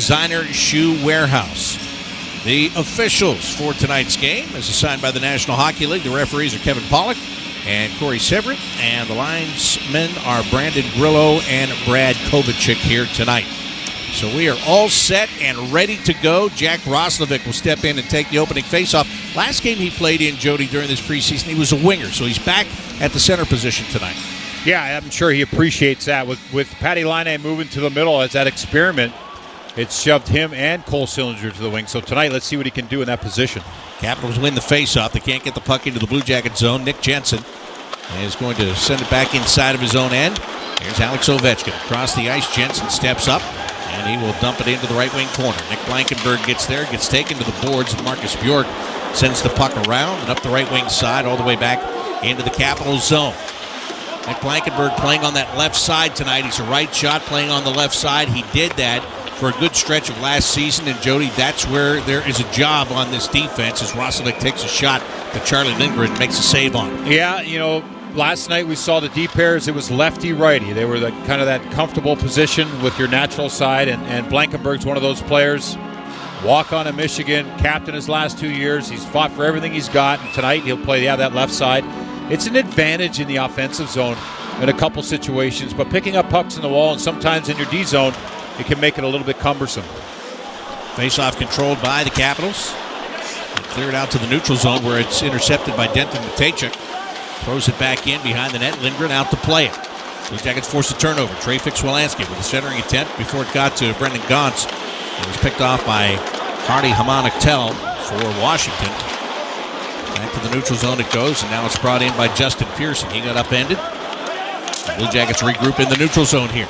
Designer Shoe Warehouse. The officials for tonight's game, as assigned by the National Hockey League, the referees are Kevin Pollock and Corey Severett, and the linesmen are Brandon Grillo and Brad Kovacic here tonight. So we are all set and ready to go. Jack Roslovic will step in and take the opening faceoff. Last game he played in, Jody, during this preseason, he was a winger, so he's back at the center position tonight. Yeah, I'm sure he appreciates that. With Patty Laine moving to the middle as that experiment, it's shoved him and Cole Sillinger to the wing. So tonight, let's see what he can do in that position. Capitals win the faceoff. They can't get the puck into the Blue Jacket zone. Nick Jensen is going to send it back inside of his own end. Here's Alex Ovechkin. Across the ice, Jensen steps up, and he will dump it into the right wing corner. Nick Blankenberg gets there, gets taken to the boards, and Marcus Bjork sends the puck around and up the right wing side all the way back into the Capitals zone. Nick Blankenberg playing on that left side tonight. He's a right shot playing on the left side. He did that for a good stretch of last season, and Jody, that's where there is a job on this defense as Roslovic takes a shot that Charlie Lindgren makes a save on. Yeah, last night we saw the D pairs. It was lefty-righty. They were kind of that comfortable position with your natural side, and Blankenberg's one of those players. Walk on in Michigan, captain his last 2 years. He's fought for everything he's got, and tonight he'll play that left side. It's an advantage in the offensive zone in a couple situations, but picking up pucks in the wall and sometimes in your D zone, it can make it a little bit cumbersome. Face-off controlled by the Capitals. They clear it out to the neutral zone where it's intercepted by Denton Matejchuk. Throws it back in behind the net. Lindgren out to play it. Blue Jackets force a turnover. Trey Fix-Wolansky with a centering attempt before it got to Brendan Gaunce. It was picked off by Hardy Hamanaktel for Washington. Back to the neutral zone it goes, and now it's brought in by Justin Pearson. He got upended. The Blue Jackets regroup in the neutral zone here.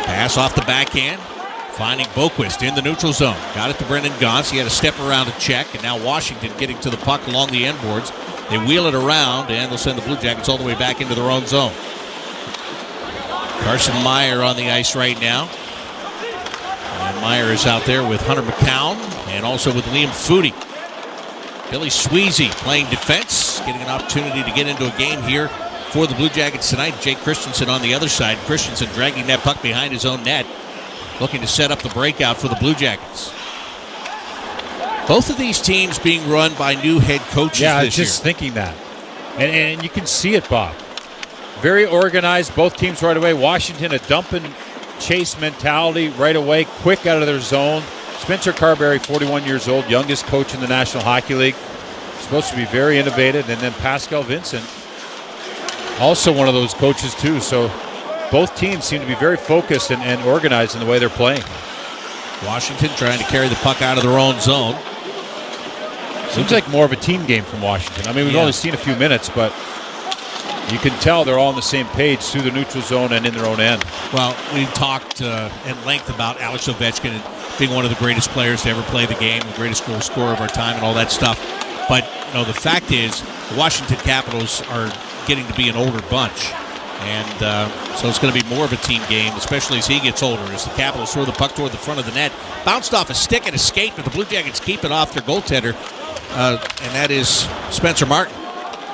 Pass off the backhand, finding Boquist in the neutral zone. Got it to Brendan Gaunce. He had to step around to check, and now Washington getting to the puck along the end boards. They wheel it around, and they'll send the Blue Jackets all the way back into their own zone. Carson Meyer on the ice right now. And Meyer is out there with Hunter McCown and also with Liam Foudy. Billy Sweezy playing defense, getting an opportunity to get into a game here for the Blue Jackets tonight. Jake Christensen on the other side. Christensen dragging that puck behind his own net, looking to set up the breakout for the Blue Jackets. Both of these teams being run by new head coaches this year. Yeah, I was just thinking that. And you can see it, Bob. Very organized, both teams right away. Washington, a dump and chase mentality right away, quick out of their zone. Spencer Carberry, 41 years old, youngest coach in the National Hockey League. Supposed to be very innovative. And then Pascal Vincent, also one of those coaches too. So both teams seem to be very focused and organized in the way they're playing. Washington trying to carry the puck out of their own zone. Seems like more of a team game from Washington. I mean, we've only seen a few minutes, but you can tell they're all on the same page through the neutral zone and in their own end. Well, we've talked at length about Alex Ovechkin being one of the greatest players to ever play the game, the greatest goal scorer of our time and all that stuff. But, the fact is the Washington Capitals are getting to be an older bunch. And so it's going to be more of a team game, especially as he gets older, as the Capitals throw the puck toward the front of the net. Bounced off a stick and escaped, but the Blue Jackets keep it off their goaltender, and that is Spencer Martin.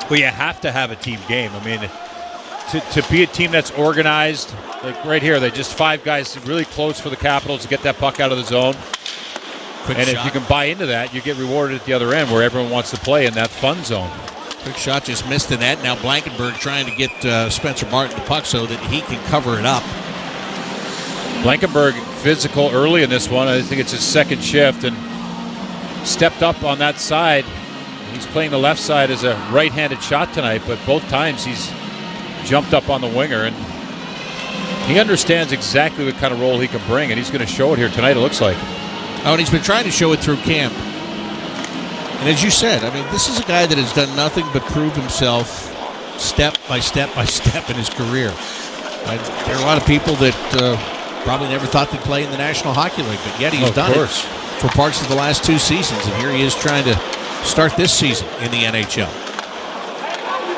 Well, you have to have a team game. I mean, to be a team that's organized, like right here, they just five guys really close for the Capitals to get that puck out of the zone. Quick and shot. If you can buy into that, you get rewarded at the other end where everyone wants to play in that fun zone. Quick shot just missed the net. Now Blankenberg trying to get Spencer Martin the puck so that he can cover it up. Blankenberg physical early in this one. I think it's his second shift and stepped up on that side. He's playing the left side as a right-handed shot tonight, but both times he's jumped up on the winger, and he understands exactly what kind of role he can bring, and he's going to show it here tonight, it looks like. Oh, and he's been trying to show it through camp. And as you said, I mean, this is a guy that has done nothing but prove himself step by step by step in his career. There are a lot of people that probably never thought they'd play in the National Hockey League, but yet he's done it for parts of the last two seasons, and here he is trying to start this season in the NHL.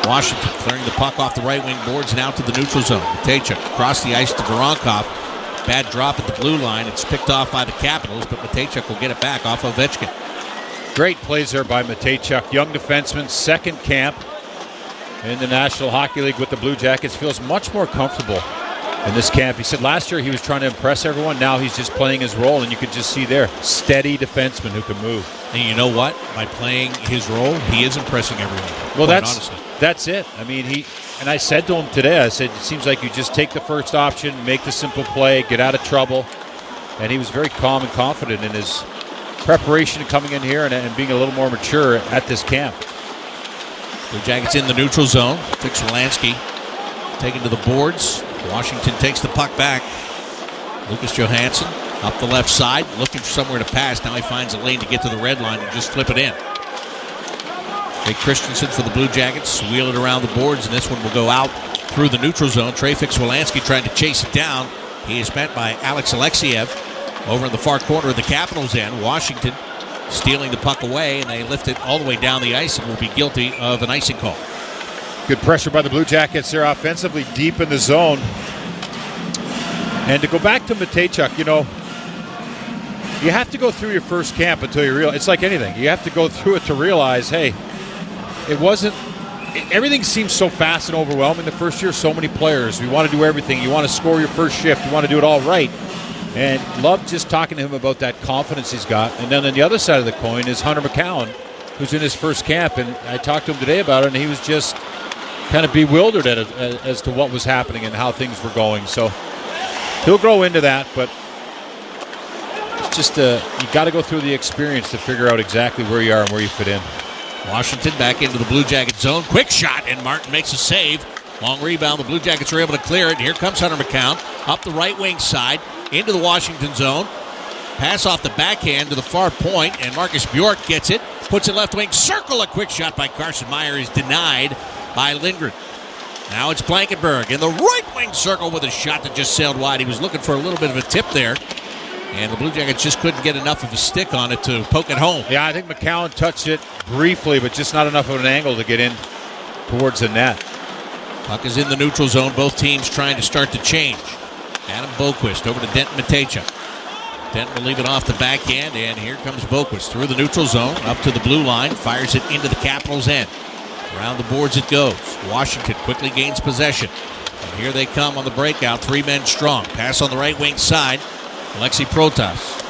Washington clearing the puck off the right wing boards and out to the neutral zone. Matejchuk across the ice to Voronkov. Bad drop at the blue line. It's picked off by the Capitals, but Matejchuk will get it back off Ovechkin. Great plays there by Matejchuk. Young defenseman, second camp in the National Hockey League with the Blue Jackets. Feels much more comfortable in this camp. He said last year he was trying to impress everyone. Now he's just playing his role, and you could just see there, steady defenseman who can move. And you know what? By playing his role, he is impressing everyone. Well, honestly. That's it. I mean, and I said to him today, I said, it seems like you just take the first option, make the simple play, get out of trouble. And he was very calm and confident in his preparation coming in here and being a little more mature at this camp. Blue Jackets in the neutral zone. Fix-Wolansky taken to the boards. Washington takes the puck back. Lucas Johansson up the left side, looking for somewhere to pass. Now he finds a lane to get to the red line and just flip it in. Jake Christensen for the Blue Jackets. Wheel it around the boards, and this one will go out through the neutral zone. Trey Fix-Wolansky trying to chase it down. He is met by Alex Alexiev over in the far corner of the Capitals end. Washington stealing the puck away, and they lift it all the way down the ice and will be guilty of an icing call. Good pressure by the Blue Jackets there offensively, deep in the zone. And to go back to Matejchuk, you have to go through your first camp until you realize. It's like anything. You have to go through it to realize, hey, everything seems so fast and overwhelming the first year. So many players. We want to do everything. You want to score your first shift. You want to do it all right. And love just talking to him about that confidence he's got. And then on the other side of the coin is Hunter McCowan, who's in his first camp. And I talked to him today about it, and he was just kind of bewildered as to what was happening and how things were going. So he'll grow into that, but it's just you got to go through the experience to figure out exactly where you are and where you fit in. Washington back into the Blue Jacket zone. Quick shot, and Martin makes a save. Long rebound. The Blue Jackets are able to clear it. Here comes Hunter McCown up the right wing side into the Washington zone. Pass off the backhand to the far point, and Marcus Bjork gets it. Puts it left wing circle. A quick shot by Carson Meyer is denied by Lindgren. Now it's Blankenberg in the right wing circle with a shot that just sailed wide. He was looking for a little bit of a tip there, and the Blue Jackets just couldn't get enough of a stick on it to poke it home. Yeah, I think McCowan touched it briefly, but just not enough of an angle to get in towards the net. Puck is in the neutral zone. Both teams trying to start to change. Adam Boquist over to Denton Matejchuk. Denton will leave it off the backhand, and here comes Boquist through the neutral zone, up to the blue line, fires it into the Capitals' end. Around the boards it goes. Washington quickly gains possession. And here they come on the breakout, 3 men strong. Pass on the right wing side. Alexei Protas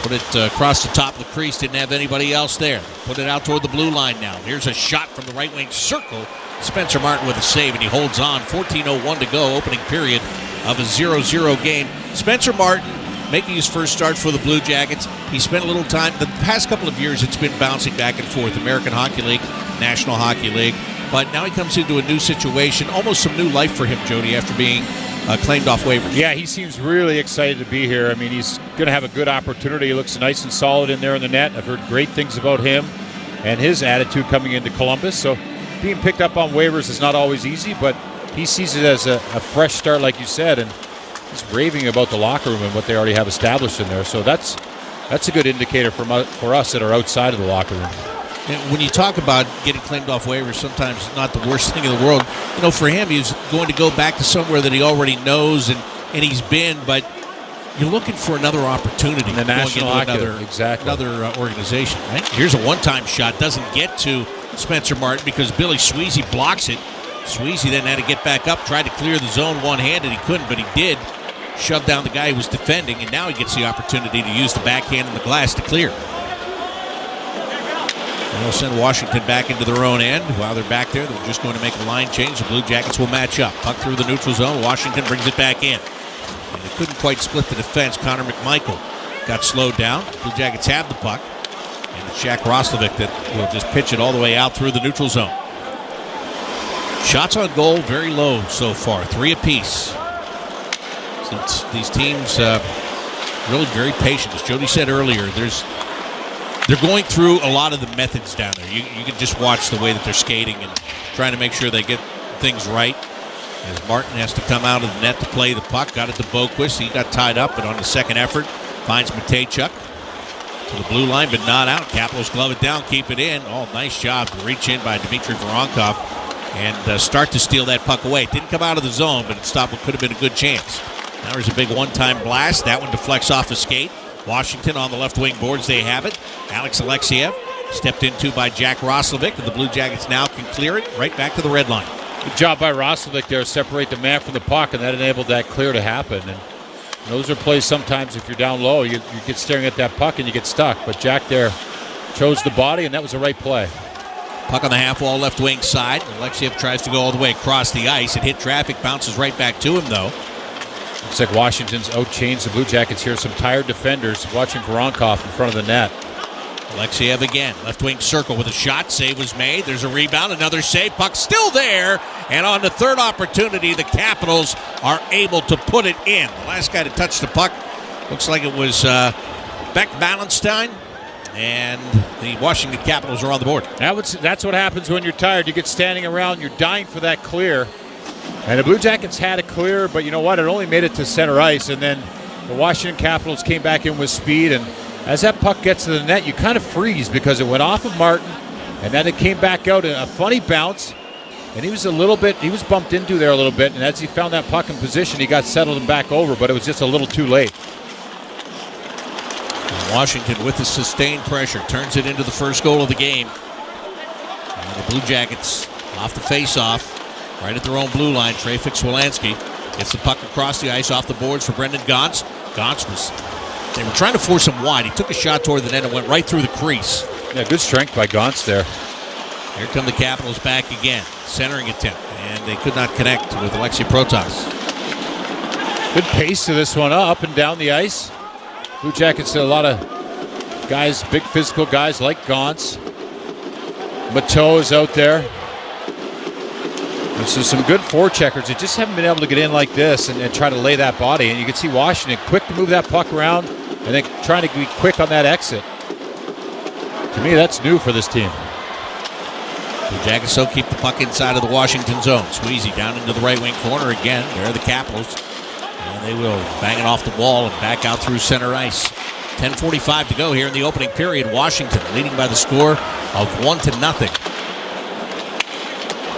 put it across the top of the crease. Didn't have anybody else there. Put it out toward the blue line now. Here's a shot from the right wing circle. Spencer Martin with a save, and he holds on. 14:01 to go, opening period of a 0-0 game. Spencer Martin making his first start for the Blue Jackets. He spent a little time. The past couple of years, it's been bouncing back and forth. American Hockey League, National Hockey League. But now he comes into a new situation, almost some new life for him, Jody, after being claimed off waivers. Yeah, he seems really excited to be here. I mean, he's going to have a good opportunity. He looks nice and solid in there in the net. I've heard great things about him and his attitude coming into Columbus. So being picked up on waivers is not always easy, but he sees it as a fresh start, like you said, and he's raving about the locker room and what they already have established in there. So that's a good indicator for us that are outside of the locker room. And when you talk about getting claimed off waivers, sometimes it's not the worst thing in the world. For him, he's going to go back to somewhere that he already knows and he's been, but you're looking for another opportunity. In the National Hockey League, exactly. Another organization, right? Here's a one-time shot. Doesn't get to Spencer Martin because Billy Sweezy blocks it. Sweezy then had to get back up, tried to clear the zone one-handed. He couldn't, but he did. Shove down the guy who was defending, and now he gets the opportunity to use the backhand and the glass to clear. And they'll send Washington back into their own end. While they're back there, they're just going to make a line change. The Blue Jackets will match up. Puck through the neutral zone. Washington brings it back in. And they couldn't quite split the defense. Connor McMichael got slowed down. Blue Jackets have the puck. And it's Jack Roslovic that will just pitch it all the way out through the neutral zone. Shots on goal very low so far. 3 apiece. These teams really very patient. As Jody said earlier, they're going through a lot of the methods down there. You can just watch the way that they're skating and trying to make sure they get things right. As Martin has to come out of the net to play the puck. Got it to Boquist. He got tied up, but on the second effort, finds Matejchuk to the blue line, but not out. Capitals glove it down, keep it in. Oh, nice job to reach in by Dmitry Voronkov and start to steal that puck away. It didn't come out of the zone, but it stopped what could have been a good chance. Now there's a big one-time blast. That one deflects off a skate. Washington on the left wing boards, they have it. Alex Alexiev stepped into by Jack Roslovic, and the Blue Jackets now can clear it right back to the red line. Good job by Roslovic there to separate the man from the puck, and that enabled that clear to happen. And those are plays sometimes if you're down low, you get staring at that puck and you get stuck. But Jack there chose the body, and that was the right play. Puck on the half wall left wing side. Alexiev tries to go all the way across the ice. It hit traffic, bounces right back to him, though. Looks like Washington's outchanged the Blue Jackets here. Some tired defenders watching Voronkov in front of the net. Alexiev again, left wing circle with a shot. Save was made. There's a rebound, another save. Puck still there. And on the third opportunity, the Capitals are able to put it in. The last guy to touch the puck, looks like it was Beck Ballenstein. And the Washington Capitals are on the board. That's what happens when you're tired. You get standing around, you're dying for that clear. And the Blue Jackets had a clear, but you know what? It only made it to center ice. And then the Washington Capitals came back in with speed. And as that puck gets to the net, you kind of freeze because it went off of Martin. And then it came back out in a funny bounce. And he was bumped into there a little bit. And as he found that puck in position, he got settled and back over. But it was just a little too late. Washington, with the sustained pressure, turns it into the first goal of the game. And the Blue Jackets off the face-off, right at their own blue line. Trafik Swilanski gets the puck across the ice off the boards for Brendan Gaunce. They were trying to force him wide. He took a shot toward the net and went right through the crease. Yeah, good strength by Gaunce there. Here come the Capitals back again. Centering attempt, and they could not connect with Alexei Protas. Good pace to this one, up and down the ice. Blue Jackets, a lot of guys, big physical guys like Gaunce. Mateau is out there. So some good forecheckers that just haven't been able to get in like this and try to lay that body. And you can see Washington quick to move that puck around and then trying to be quick on that exit. To me, that's new for this team. The Jackets so keep the puck inside of the Washington zone. Squeezy down into the right wing corner again. There are the Capitals. And they will bang it off the wall and back out through center ice. 10:45 to go here in the opening period. Washington leading by the score of 1-0.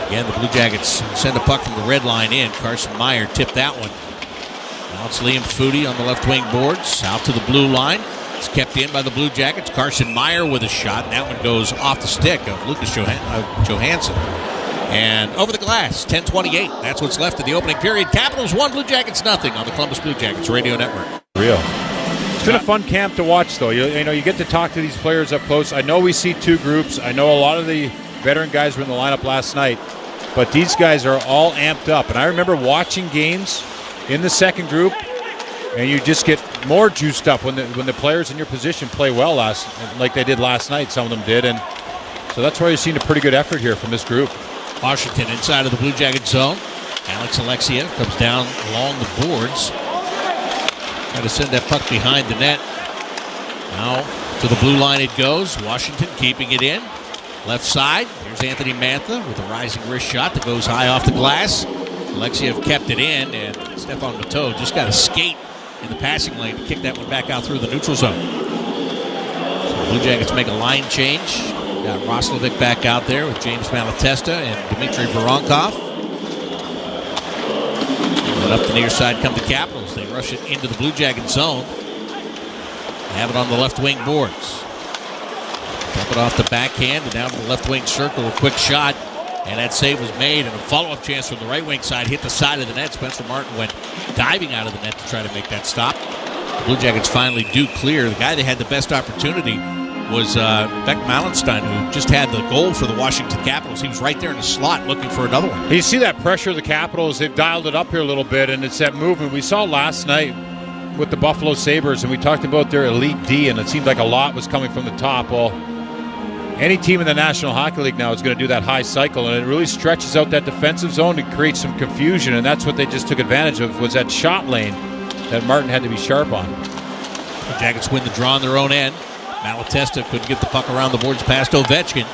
Again, the Blue Jackets send a puck from the red line in. Carson Meyer tipped that one. Now it's Liam Foudy on the left wing boards. Out to the blue line. It's kept in by the Blue Jackets. Carson Meyer with a shot. And that one goes off the stick of Lucas Johansson. And over the glass, 10:28. That's what's left of the opening period. Capitals 1, Blue Jackets 0 on the Columbus Blue Jackets Radio Network. Real. It's been a fun camp to watch, though. You know, you get to talk to these players up close. I know we see two groups. I know a lot of the veteran guys were in the lineup last night, but these guys are all amped up. And I remember watching games in the second group, and you just get more juiced up when the players in your position play well like they did last night. Some of them did, and so that's why you've seen a pretty good effort here from this group. Washington inside of the Blue Jacket zone. Alex Alexiev comes down along the boards. Trying to send that puck behind the net. Now to the blue line it goes. Washington keeping it in. Left side. Here's Anthony Mantha with a rising wrist shot that goes high off the glass. Alexiev kept it in, and Stefan Mateau just got a skate in the passing lane to kick that one back out through the neutral zone. So the Blue Jackets make a line change. Got Roslovic back out there with James Malatesta and Dmitry Voronkov. And up the near side come the Capitals. They rush it into the Blue Jacket zone. They have it on the left wing boards. Dump it off the backhand and down to the left wing circle. A quick shot, and that save was made. And a follow-up chance from the right wing side hit the side of the net. Spencer Martin went diving out of the net to try to make that stop. The Blue Jackets finally do clear. The guy that had the best opportunity was Beck Malenstein, who just had the goal for the Washington Capitals. He was right there in the slot looking for another one. You see that pressure of the Capitals. They've dialed it up here a little bit, and it's that movement. We saw last night with the Buffalo Sabres, and we talked about their elite D, and it seemed like a lot was coming from the top. Well, any team in the National Hockey League now is going to do that high cycle, and it really stretches out that defensive zone to create some confusion, and that's what they just took advantage of, was that shot lane that Martin had to be sharp on. The Jackets win the draw on their own end. Malatesta couldn't get the puck around the boards past Ovechkin.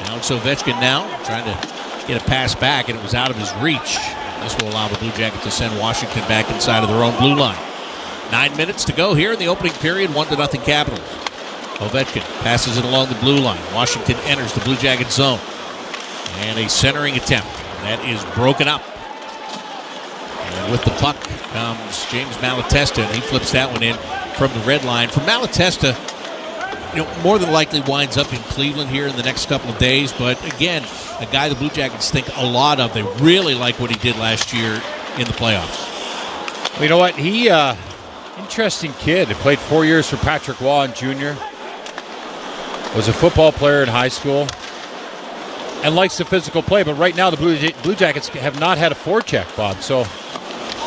Alex Ovechkin now trying to get a pass back, and it was out of his reach. This will allow the Blue Jackets to send Washington back inside of their own blue line. 9 minutes to go here in the opening period, 1-0 Capitals. Ovechkin passes it along the blue line. Washington enters the Blue Jacket zone. And a centering attempt. That is broken up. And with the puck comes James Malatesta, and he flips that one in from the red line. For Malatesta, more than likely winds up in Cleveland here in the next couple of days. But again, a guy the Blue Jackets think a lot of. They really like what he did last year in the playoffs. Well, you know what? He, interesting kid. He played 4 years for Patrick Waugh Jr. Was a football player in high school and likes the physical play. But right now, the Blue Jackets have not had a forecheck, Bob. So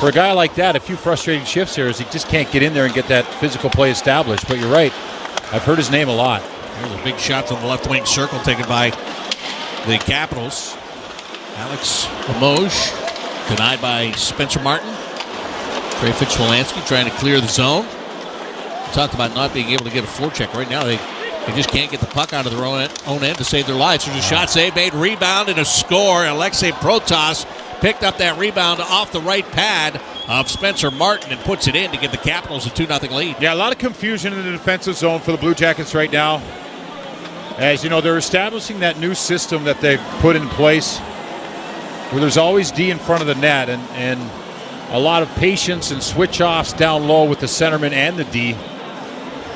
for a guy like that, a few frustrating shifts here is he just can't get in there and get that physical play established. But you're right. I've heard his name a lot. There's a big shot on the left wing circle taken by the Capitals. Alex Limoges denied by Spencer Martin. Trey Fitch-Wolansky trying to clear the zone. We talked about not being able to get a forecheck. Right now, they just can't get the puck out of their own end to save their lives. There's a shot save made, rebound, and a score. Alexei Protas picked up that rebound off the right pad of Spencer Martin and puts it in to give the Capitals a 2-0 lead. Yeah, a lot of confusion in the defensive zone for the Blue Jackets right now. As you know, they're establishing that new system that they've put in place where there's always D in front of the net and a lot of patience and switch-offs down low with the centerman and the D.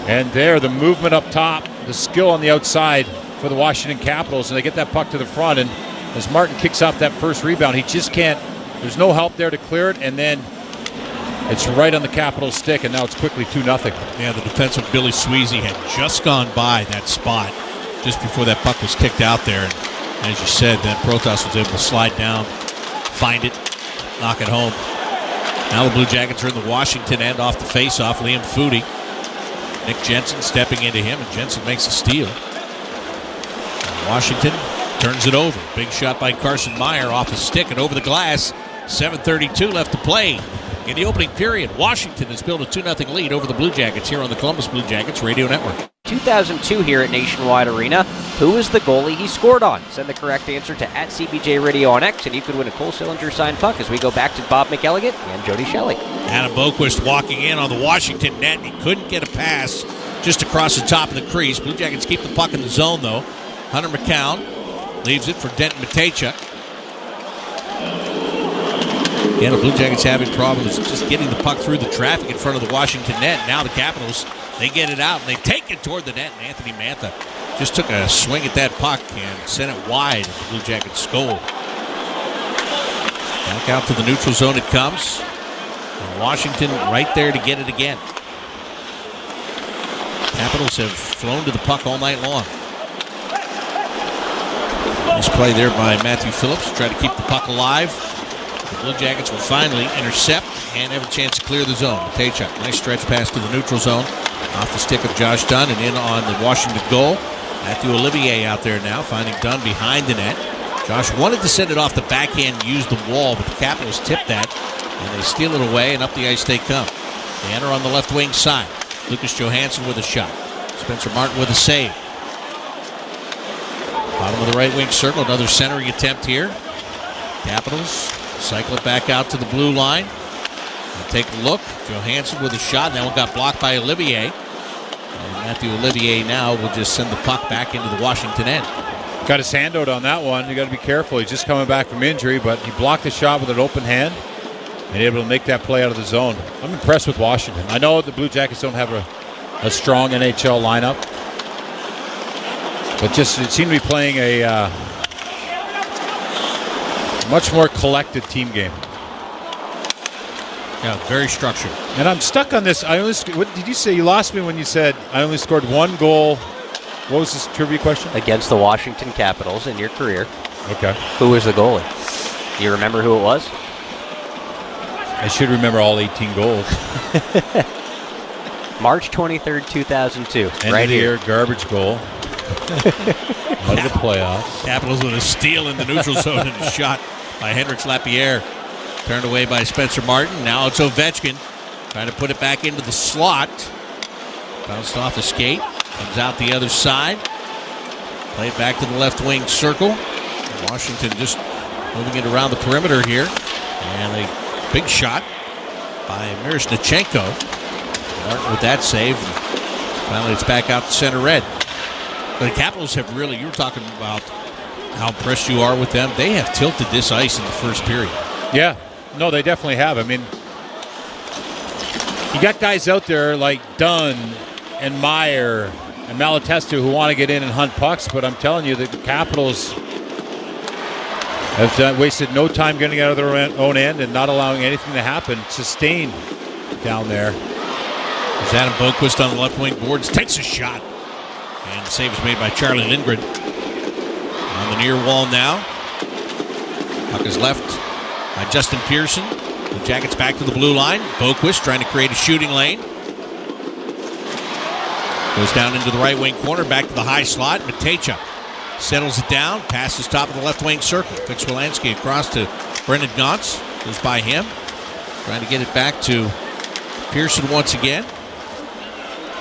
And there, the movement up top, the skill on the outside for the Washington Capitals, and they get that puck to the front. And as Martin kicks off that first rebound, he just can't, there's no help there to clear it, and then it's right on the Capitals' stick, and now it's quickly 2-0. Yeah, the defensive Billy Sweezy had just gone by that spot just before that puck was kicked out there. And as you said, then Protas was able to slide down, find it, knock it home. Now the Blue Jackets are in the Washington end off the face-off. Liam Foudy. Nick Jensen stepping into him, and Jensen makes a steal. Washington turns it over. Big shot by Carson Meyer off the stick and over the glass. 7:32 left to play in the opening period. Washington has built a 2-0 lead over the Blue Jackets here on the Columbus Blue Jackets Radio Network. 2002 here at Nationwide Arena. Who is the goalie he scored on? Send the correct answer to @CBJ Radio on X, and you could win a Cole Sillinger signed puck as we go back to Bob McElligott and Jody Shelley. Adam Boquist walking in on the Washington net. He couldn't get a pass just across the top of the crease. Blue Jackets keep the puck in the zone, though. Hunter McCown leaves it for Denton Matejchuk. Yeah, the Blue Jackets having problems just getting the puck through the traffic in front of the Washington net. Now the Capitals, they get it out and they take it toward the net. And Anthony Mantha just took a swing at that puck and sent it wide at the Blue Jackets' goal. Back out to the neutral zone it comes. And Washington right there to get it again. Capitals have flown to the puck all night long. Nice play there by Matthew Phillips. Try to keep the puck alive. The Blue Jackets will finally intercept and have a chance to clear the zone. Matejchuk, nice stretch pass to the neutral zone. Off the stick of Josh Dunn and in on the Washington goal. Matthew Olivier out there now, finding Dunn behind the net. Josh wanted to send it off the backhand and use the wall, but the Capitals tipped that, and they steal it away, and up the ice they come. They enter on the left wing side. Lucas Johansson with a shot. Spencer Martin with a save. Bottom of the right wing circle, another centering attempt here. Capitals cycle it back out to the blue line. We'll take a look. Johansson with a shot. That one got blocked by Olivier. And Matthew Olivier now will just send the puck back into the Washington end. Got his hand out on that one. You got to be careful. He's just coming back from injury, but he blocked the shot with an open hand and able to make that play out of the zone. I'm impressed with Washington. I know the Blue Jackets don't have a strong NHL lineup, but just it seemed to be playing a much more collected team game. Yeah, very structured. And I'm stuck on this. What did you say? You lost me when you said I only scored one goal. What was this trivia question? Against the Washington Capitals in your career. Okay. Who was the goalie? You remember who it was? I should remember all 18 goals. March 23rd, 2002. End right of the here. year, garbage goal. Out of the playoffs. Capitals with a steal in the neutral zone and a shot by Hendrix Lapierre. Turned away by Spencer Martin. Now it's Ovechkin trying to put it back into the slot. Bounced off the skate. Comes out the other side. Played back to the left wing circle. Washington just moving it around the perimeter here. And a big shot by Miroshnichenko. Martin with that save. And finally it's back out to center red. But the Capitals have really, you were talking about how impressed you are with them. They have tilted this ice in the first period. Yeah. No, they definitely have. I mean, you got guys out there like Dunn and Meyer and Malatesta who want to get in and hunt pucks, but I'm telling you, the Capitals have wasted no time getting out of their own end and not allowing anything to happen. Sustained down there. As Adam Boquist on the left wing boards takes a shot. And the save is made by Charlie Lindgren. On the near wall now. Puck is left by Justin Pearson. The Jackets back to the blue line. Boquist trying to create a shooting lane. Goes down into the right wing corner, back to the high slot. Matejchuk settles it down, passes top of the left wing circle. Fix-Wolansky across to Brendan Gaunce. Goes by him. Trying to get it back to Pearson once again.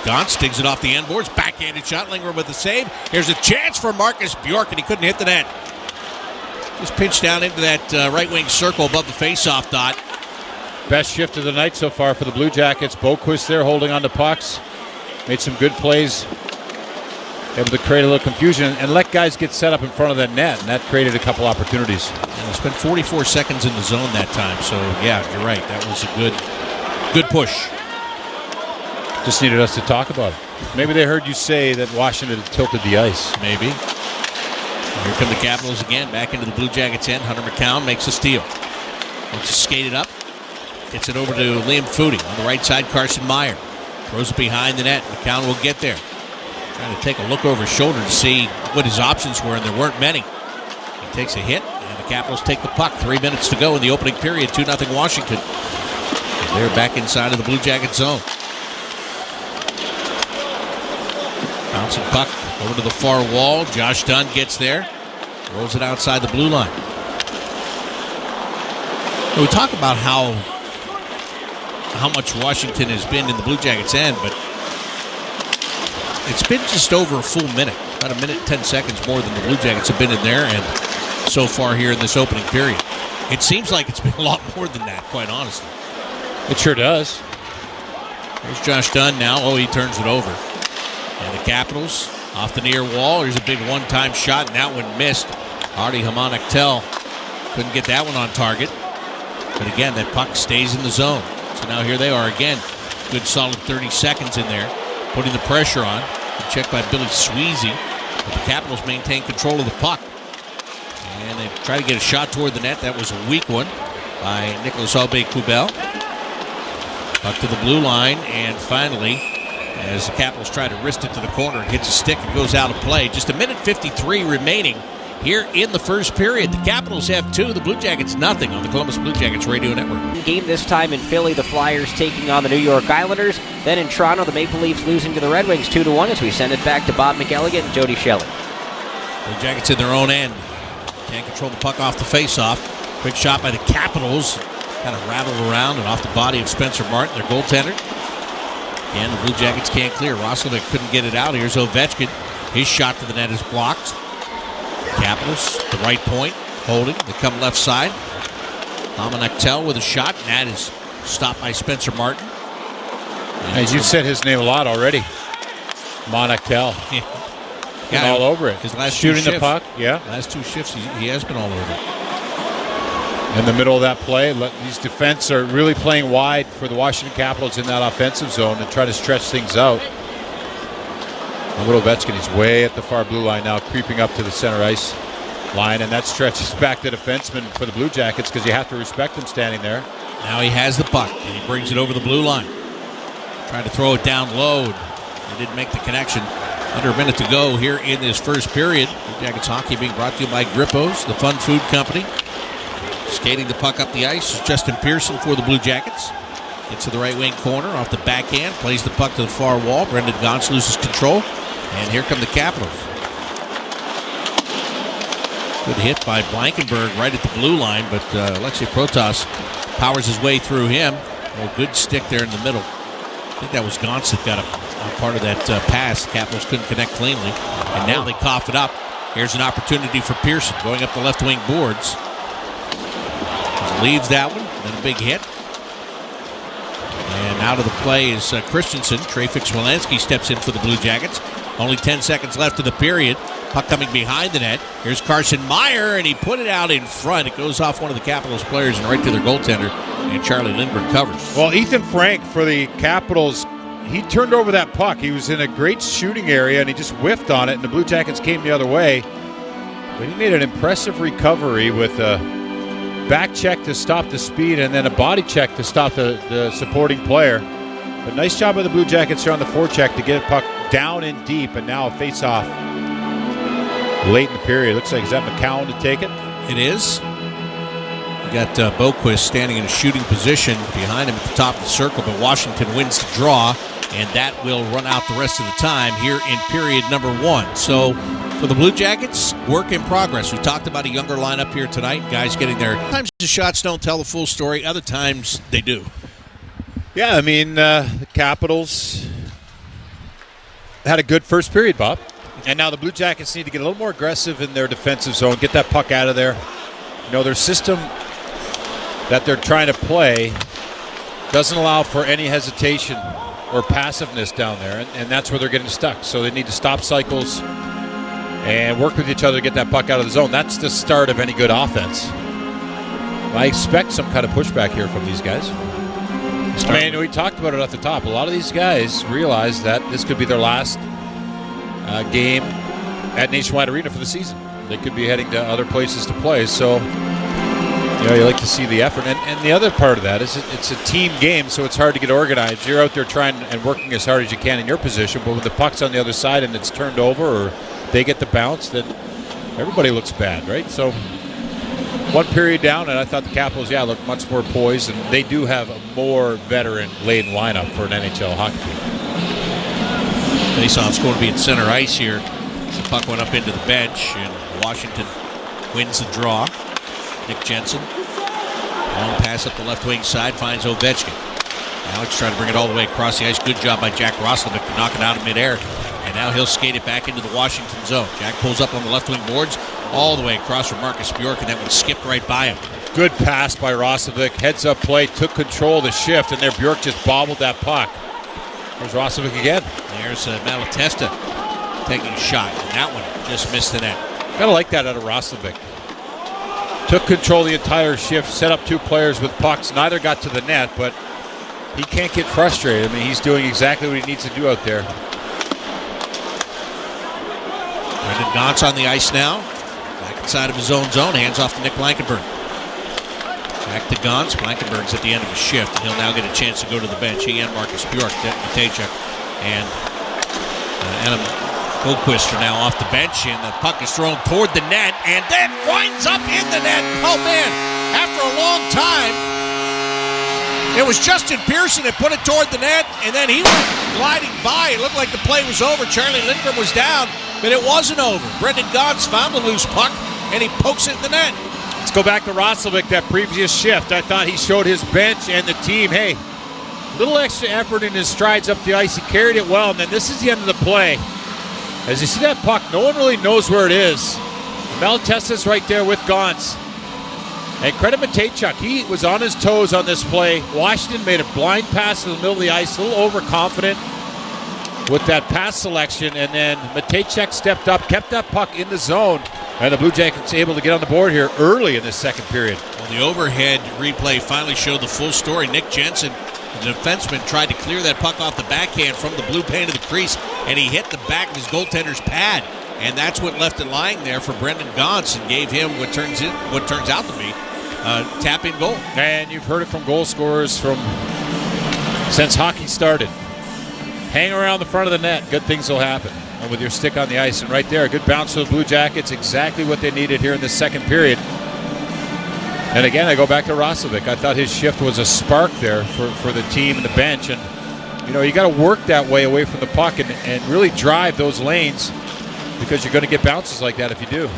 Gaunce digs it off the end boards. Backhanded shot. Lindgren with the save. Here's a chance for Marcus Bjork, and he couldn't hit the net. Just pinched down into that right wing circle above the face-off dot. Best shift of the night so far for the Blue Jackets. Boquist there holding on to pucks. Made some good plays. Able to create a little confusion and let guys get set up in front of that net, and that created a couple opportunities. And spent 44 seconds in the zone that time, so yeah, you're right. That was a good push. Just needed us to talk about it. Maybe they heard you say that Washington had tilted the ice. Maybe. Here come the Capitals again, back into the Blue Jackets' end. Hunter McCown makes a steal. Wants to skate it up. Gets it over to Liam Foudy. On the right side, Carson Meyer. Throws it behind the net. McCown will get there. Trying to take a look over his shoulder to see what his options were, and there weren't many. He takes a hit, and the Capitals take the puck. 3 minutes to go in the opening period. 2-0 Washington. And they're back inside of the Blue Jacket zone. Bouncing puck over to the far wall. Josh Dunn gets there. Rolls it outside the blue line. We talk about how much Washington has been in the Blue Jackets' end, but it's been just over a full minute. About a minute and 10 seconds more than the Blue Jackets have been in their end so far here in this opening period. It seems like it's been a lot more than that, quite honestly. It sure does. There's Josh Dunn now. Oh, he turns it over. And the Capitals off the near wall. Here's a big one-time shot, and that one missed. Artie Hamanaktel couldn't get that one on target. But again, that puck stays in the zone. So now here they are again. Good solid 30 seconds in there, putting the pressure on. Good check by Billy Sweezy. But the Capitals maintain control of the puck. And they try to get a shot toward the net. That was a weak one by Nicolas Aube-Kubel. Puck to the blue line, and finally, as the Capitals try to wrist it to the corner, it hits a stick and goes out of play. Just a minute 53 remaining here in the first period. The Capitals have 2, the Blue Jackets nothing on the Columbus Blue Jackets Radio Network. Game this time in Philly, the Flyers taking on the New York Islanders. Then in Toronto, the Maple Leafs losing to the Red Wings 2-1 as we send it back to Bob McElligott and Jody Shelley. Blue Jackets in their own end. Can't control the puck off the faceoff. Quick shot by the Capitals. Kind of rattled around and off the body of Spencer Martin, their goaltender. And the Blue Jackets can't clear. Roslovic couldn't get it out. Here's Ovechkin. His shot to the net is blocked. Capitals, the right point, holding. They come left side. Hamanaktel with a shot, and that is stopped by Spencer Martin. As you said his name a lot already. Monactel. Yeah, all over it. His last shooting two the puck, yeah. Last 2 shifts, he has been all over it. In the middle of that play, these defense are really playing wide for the Washington Capitals in that offensive zone and try to stretch things out. Ovechkin is way at the far blue line now, creeping up to the center ice line, and that stretches back the defenseman for the Blue Jackets because you have to respect him standing there. Now he has the puck, and he brings it over the blue line. Trying to throw it down low. He didn't make the connection. Under a minute to go here in this first period. Blue Jackets hockey being brought to you by Grippos, the Fun Food Company. Skating the puck up the ice is Justin Pearson for the Blue Jackets. Gets to the right wing corner off the backhand, plays the puck to the far wall. Brendan Gaunce loses control, and here come the Capitals. Good hit by Blankenberg right at the blue line, but Alexei Protas powers his way through him. Oh, good stick there in the middle. I think that was Gaunce that got a part of that pass. The Capitals couldn't connect cleanly, and now they cough it up. Here's an opportunity for Pearson going up the left wing boards. Leaves that one, then a big hit. And out of the play is Christensen. Trey Fix-Wolansky steps in for the Blue Jackets. Only 10 seconds left in the period. Puck coming behind the net. Here's Carson Meyer, and he put it out in front. It goes off one of the Capitals players and right to their goaltender, and Charlie Lindgren covers. Well, Ethan Frank for the Capitals he turned over that puck. He was in a great shooting area, and he just whiffed on it, and the Blue Jackets came the other way. But he made an impressive recovery with a back check to stop the speed and then a body check to stop the supporting player. But nice job by the Blue Jackets here on the forecheck to get a puck down and deep, and now a face-off late in the period. Looks like, is that McCown to take it? It is. We got Boquist standing in a shooting position behind him at the top of the circle, but Washington wins the draw, and that will run out the rest of the time here in period number 1. So for the Blue Jackets, work in progress. We talked about a younger lineup here tonight, guys getting there. Sometimes the shots don't tell the full story, other times they do. Yeah, I mean, the Capitals had a good first period, Bob. And now the Blue Jackets need to get a little more aggressive in their defensive zone, get that puck out of there. You know, their system that they're trying to play doesn't allow for any hesitation or passiveness down there, and that's where they're getting stuck. So they need to stop cycles and work with each other to get that puck out of the zone. That's the start of any good offense. I expect some kind of pushback here from these guys. I mean, we talked about it at the top. A lot of these guys realize that this could be their last game at Nationwide Arena for the season. They could be heading to other places to play. So, you know, you like to see the effort. And the other part of that is it's a team game, so it's hard to get organized. You're out there trying and working as hard as you can in your position, but when the puck's on the other side and it's turned over or they get the bounce, then everybody looks bad, right? So one period down, and I thought the Capitals, looked much more poised, and they do have a more veteran-laden lineup for an NHL hockey team. Faceoff's going to be at center ice here. The puck went up into the bench, and Washington wins the draw. Nick Jensen, long pass up the left wing side, finds Ovechkin. Alex trying to bring it all the way across the ice. Good job by Jack Roslovic to knock it out of midair. And now he'll skate it back into the Washington zone. Jack pulls up on the left wing boards all the way across from Marcus Bjork, and that one skipped right by him. Good pass by Roslovic. Heads up play, took control of the shift, and there Bjork just bobbled that puck. There's Roslovic again. There's Malatesta taking a shot, and that one just missed the net. Gotta like that out of Roslovic. Took control of the entire shift, set up two players with pucks. Neither got to the net, but he can't get frustrated. I mean, he's doing exactly what he needs to do out there. Brendan Gaunce on the ice now. Back inside of his own zone. Hands off to Nick Blankenburg. Back to Gaunce. Blankenburg's at the end of his shift, and he'll now get a chance to go to the bench. He and Marcus Bjork, Matejchuk, and Adam Boquist are now off the bench, and the puck is thrown toward the net, and then winds up in the net. Oh, man. After a long time, it was Justin Pearson that put it toward the net, and then he went gliding by. It looked like the play was over. Charlie Lindgren was down, but it wasn't over. Brendan Gaunce found the loose puck, and he pokes it in the net. Let's go back to Roslovic, that previous shift. I thought he showed his bench and the team, hey, a little extra effort in his strides up the ice. He carried it well, and then this is the end of the play. As you see that puck, no one really knows where it is. Malatesta's right there with Gaunce. And credit Matejchuk, he was on his toes on this play. Washington made a blind pass in the middle of the ice, a little overconfident with that pass selection, and then Matejchuk stepped up, kept that puck in the zone, and the Blue Jackets able to get on the board here early in this second period. Well, the overhead replay finally showed the full story. Nick Jensen, the defenseman, tried to clear that puck off the backhand from the blue paint of the crease, and he hit the back of his goaltender's pad, and that's what left it lying there for Brendan Gaunce and gave him what turns out to be a tap-in goal. And you've heard it from goal scorers since hockey started. Hang around the front of the net, good things will happen. And with your stick on the ice, and right there, a good bounce for the Blue Jackets, exactly what they needed here in the second period. And again, I go back to Roslovic. I thought his shift was a spark there for the team and the bench. And, you know, you got to work that way away from the puck and really drive those lanes, because you're going to get bounces like that if you do.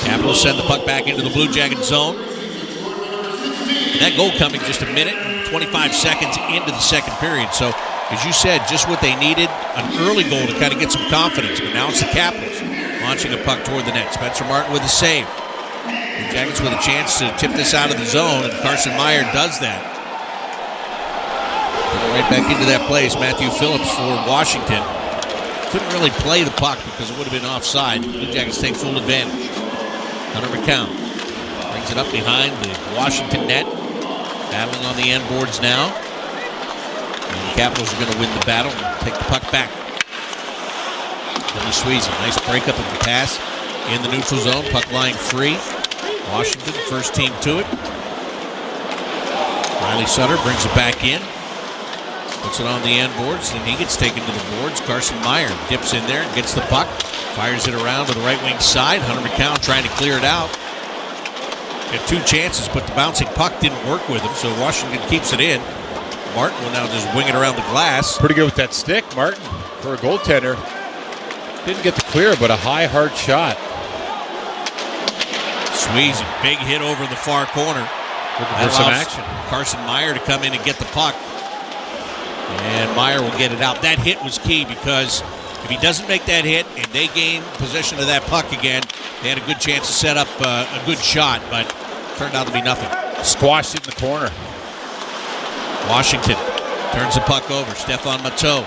Capitals send the puck back into the Blue Jacket zone. And that goal coming just a minute and 25 seconds into the second period. So, as you said, just what they needed, an early goal to kind of get some confidence. But now it's the Capitals launching a puck toward the net. Spencer Martin with a save. The Jackets with a chance to tip this out of the zone, and Carson Meyer does that. Put it right back into that place. Matthew Phillips for Washington. Couldn't really play the puck because it would have been offside. The Blue Jackets take full advantage. Hunter McCown brings it up behind the Washington net. Battling on the end boards now. And the Capitals are going to win the battle and take the puck back. Billy Sweezy, nice breakup of the pass in the neutral zone. Puck lying free. Washington, first team to it. Riley Sutter brings it back in. Puts it on the end boards, then he gets taken to the boards. Carson Meyer dips in there and gets the puck. Fires it around to the right wing side. Hunter McCown trying to clear it out. Had two chances, but the bouncing puck didn't work with him, so Washington keeps it in. Martin will now just wing it around the glass. Pretty good with that stick, Martin, for a goaltender. Didn't get the clear, but a high, hard shot. Sweezy, big hit over in the far corner. Looking for some action. Carson Meyer to come in and get the puck. And Meyer will get it out. That hit was key because if he doesn't make that hit and they gain possession of that puck again, they had a good chance to set up a good shot, but turned out to be nothing. Squashed it in the corner. Washington turns the puck over. Stephane Matteau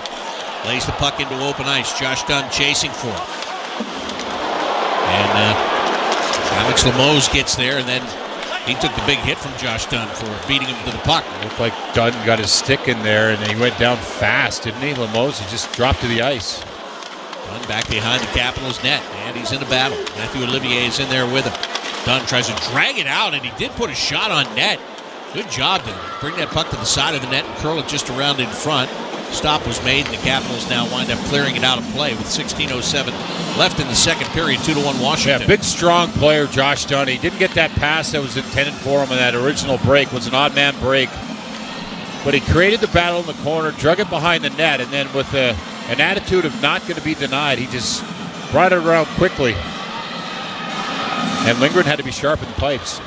lays the puck into open ice. Josh Dunn chasing for it. And Alex Limoges gets there, and then he took the big hit from Josh Dunn for beating him to the puck. It looked like Dunn got his stick in there, and he went down fast, didn't he? Limoges, he just dropped to the ice. Dunn back behind the Capitals net, and he's in a battle. Matthew Olivier is in there with him. Dunn tries to drag it out, and he did put a shot on net. Good job to bring that puck to the side of the net and curl it just around in front. Stop was made, and the Capitals now wind up clearing it out of play with 16:07 left in the second period, 2-1 Washington. Yeah, big, strong player, Josh Dunn. He didn't get that pass that was intended for him in that original break. It was an odd man break. But he created the battle in the corner, drug it behind the net, and then with an attitude of not going to be denied, he just brought it around quickly. And Lindgren had to be sharp in the pipes.